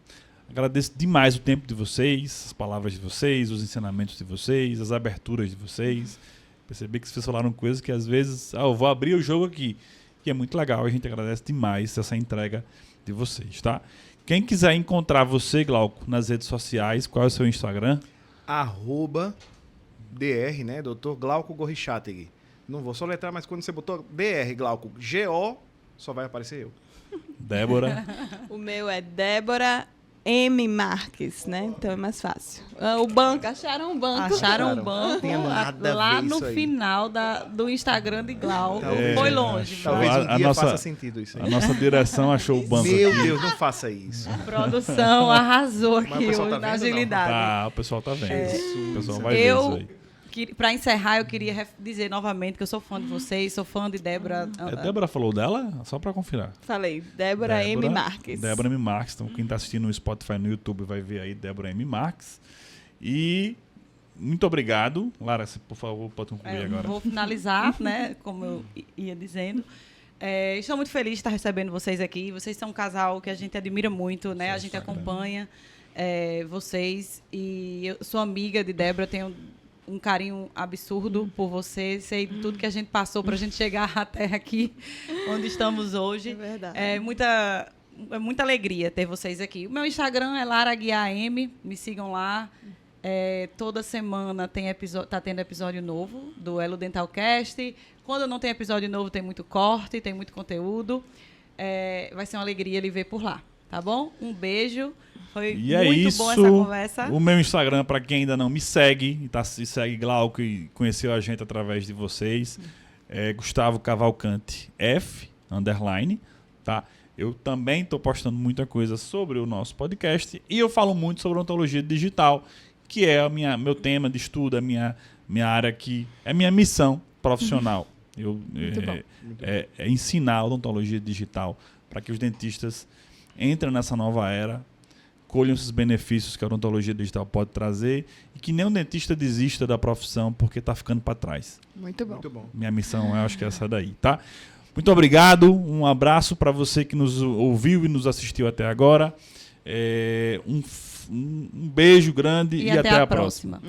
Agradeço demais o tempo de vocês, as palavras de vocês, os ensinamentos de vocês, as aberturas de vocês. Percebi que vocês falaram coisas que, às vezes, eu vou abrir o jogo aqui. E é muito legal, a gente agradece demais essa entrega de vocês, tá? Quem quiser encontrar você, Glauco, nas redes sociais, qual é o seu Instagram? @dr, né? Dr. Glauco Gorrichateg. Não vou soletrar, mas quando você botou DR, Glauco, G-O, só vai aparecer eu. Débora. O meu é Débora M. Marques, né? Então é mais fácil. O banco, acharam um banco. Acharam um banco Tinha nada a lá ver no isso aí. final do Instagram de Glauco. Foi longe. Talvez um A dia nossa- faça sentido isso aí. A nossa direção achou o banco Meu aqui. Deus, não faça isso. Produção arrasou Mas o aqui pessoal hoje tá na vendo ou não? agilidade. Tá, o pessoal tá vendo. Jesus. O pessoal vai ver isso aí. Para encerrar, eu queria dizer novamente que eu sou fã de vocês, sou fã de Débora. Débora falou dela? Só pra conferir. Falei, Débora M. Marques. Débora M. Marques. Então, quem tá assistindo no Spotify, no YouTube, vai ver aí Débora M. Marques. E muito obrigado. Lara, você, por favor, pode concluir agora. Vou finalizar, né? Como eu ia dizendo. Estou muito feliz de estar recebendo vocês aqui. Vocês são um casal que a gente admira muito, né? A gente acompanha vocês. E eu sou amiga de Débora, tenho um carinho absurdo por você. Sei de tudo que a gente passou para a gente chegar até aqui, onde estamos hoje. É verdade. É muita alegria ter vocês aqui. O meu Instagram é LaraGuiaM, me sigam lá. Toda semana tá tendo episódio novo do Elo Dental Cast. Quando não tem episódio novo, tem muito corte, tem muito conteúdo. Vai ser uma alegria lhe ver por lá, tá bom? Um beijo. Foi E é muito isso. boa essa conversa. O meu Instagram, para quem ainda não me segue, e segue Glauco e conheceu a gente através de vocês, é Gustavo Cavalcante F, _, tá? Eu também estou postando muita coisa sobre o nosso podcast e eu falo muito sobre odontologia digital, que é meu tema de estudo, a minha área que é minha missão profissional. É ensinar odontologia digital para que os dentistas entrem nessa nova era, colham esses benefícios que a odontologia digital pode trazer e que nenhum dentista desista da profissão porque está ficando para trás. Muito bom. Muito bom. Minha missão, eu acho que é essa daí, tá? Muito obrigado, um abraço para você que nos ouviu e nos assistiu até agora. Um beijo grande e até a próxima.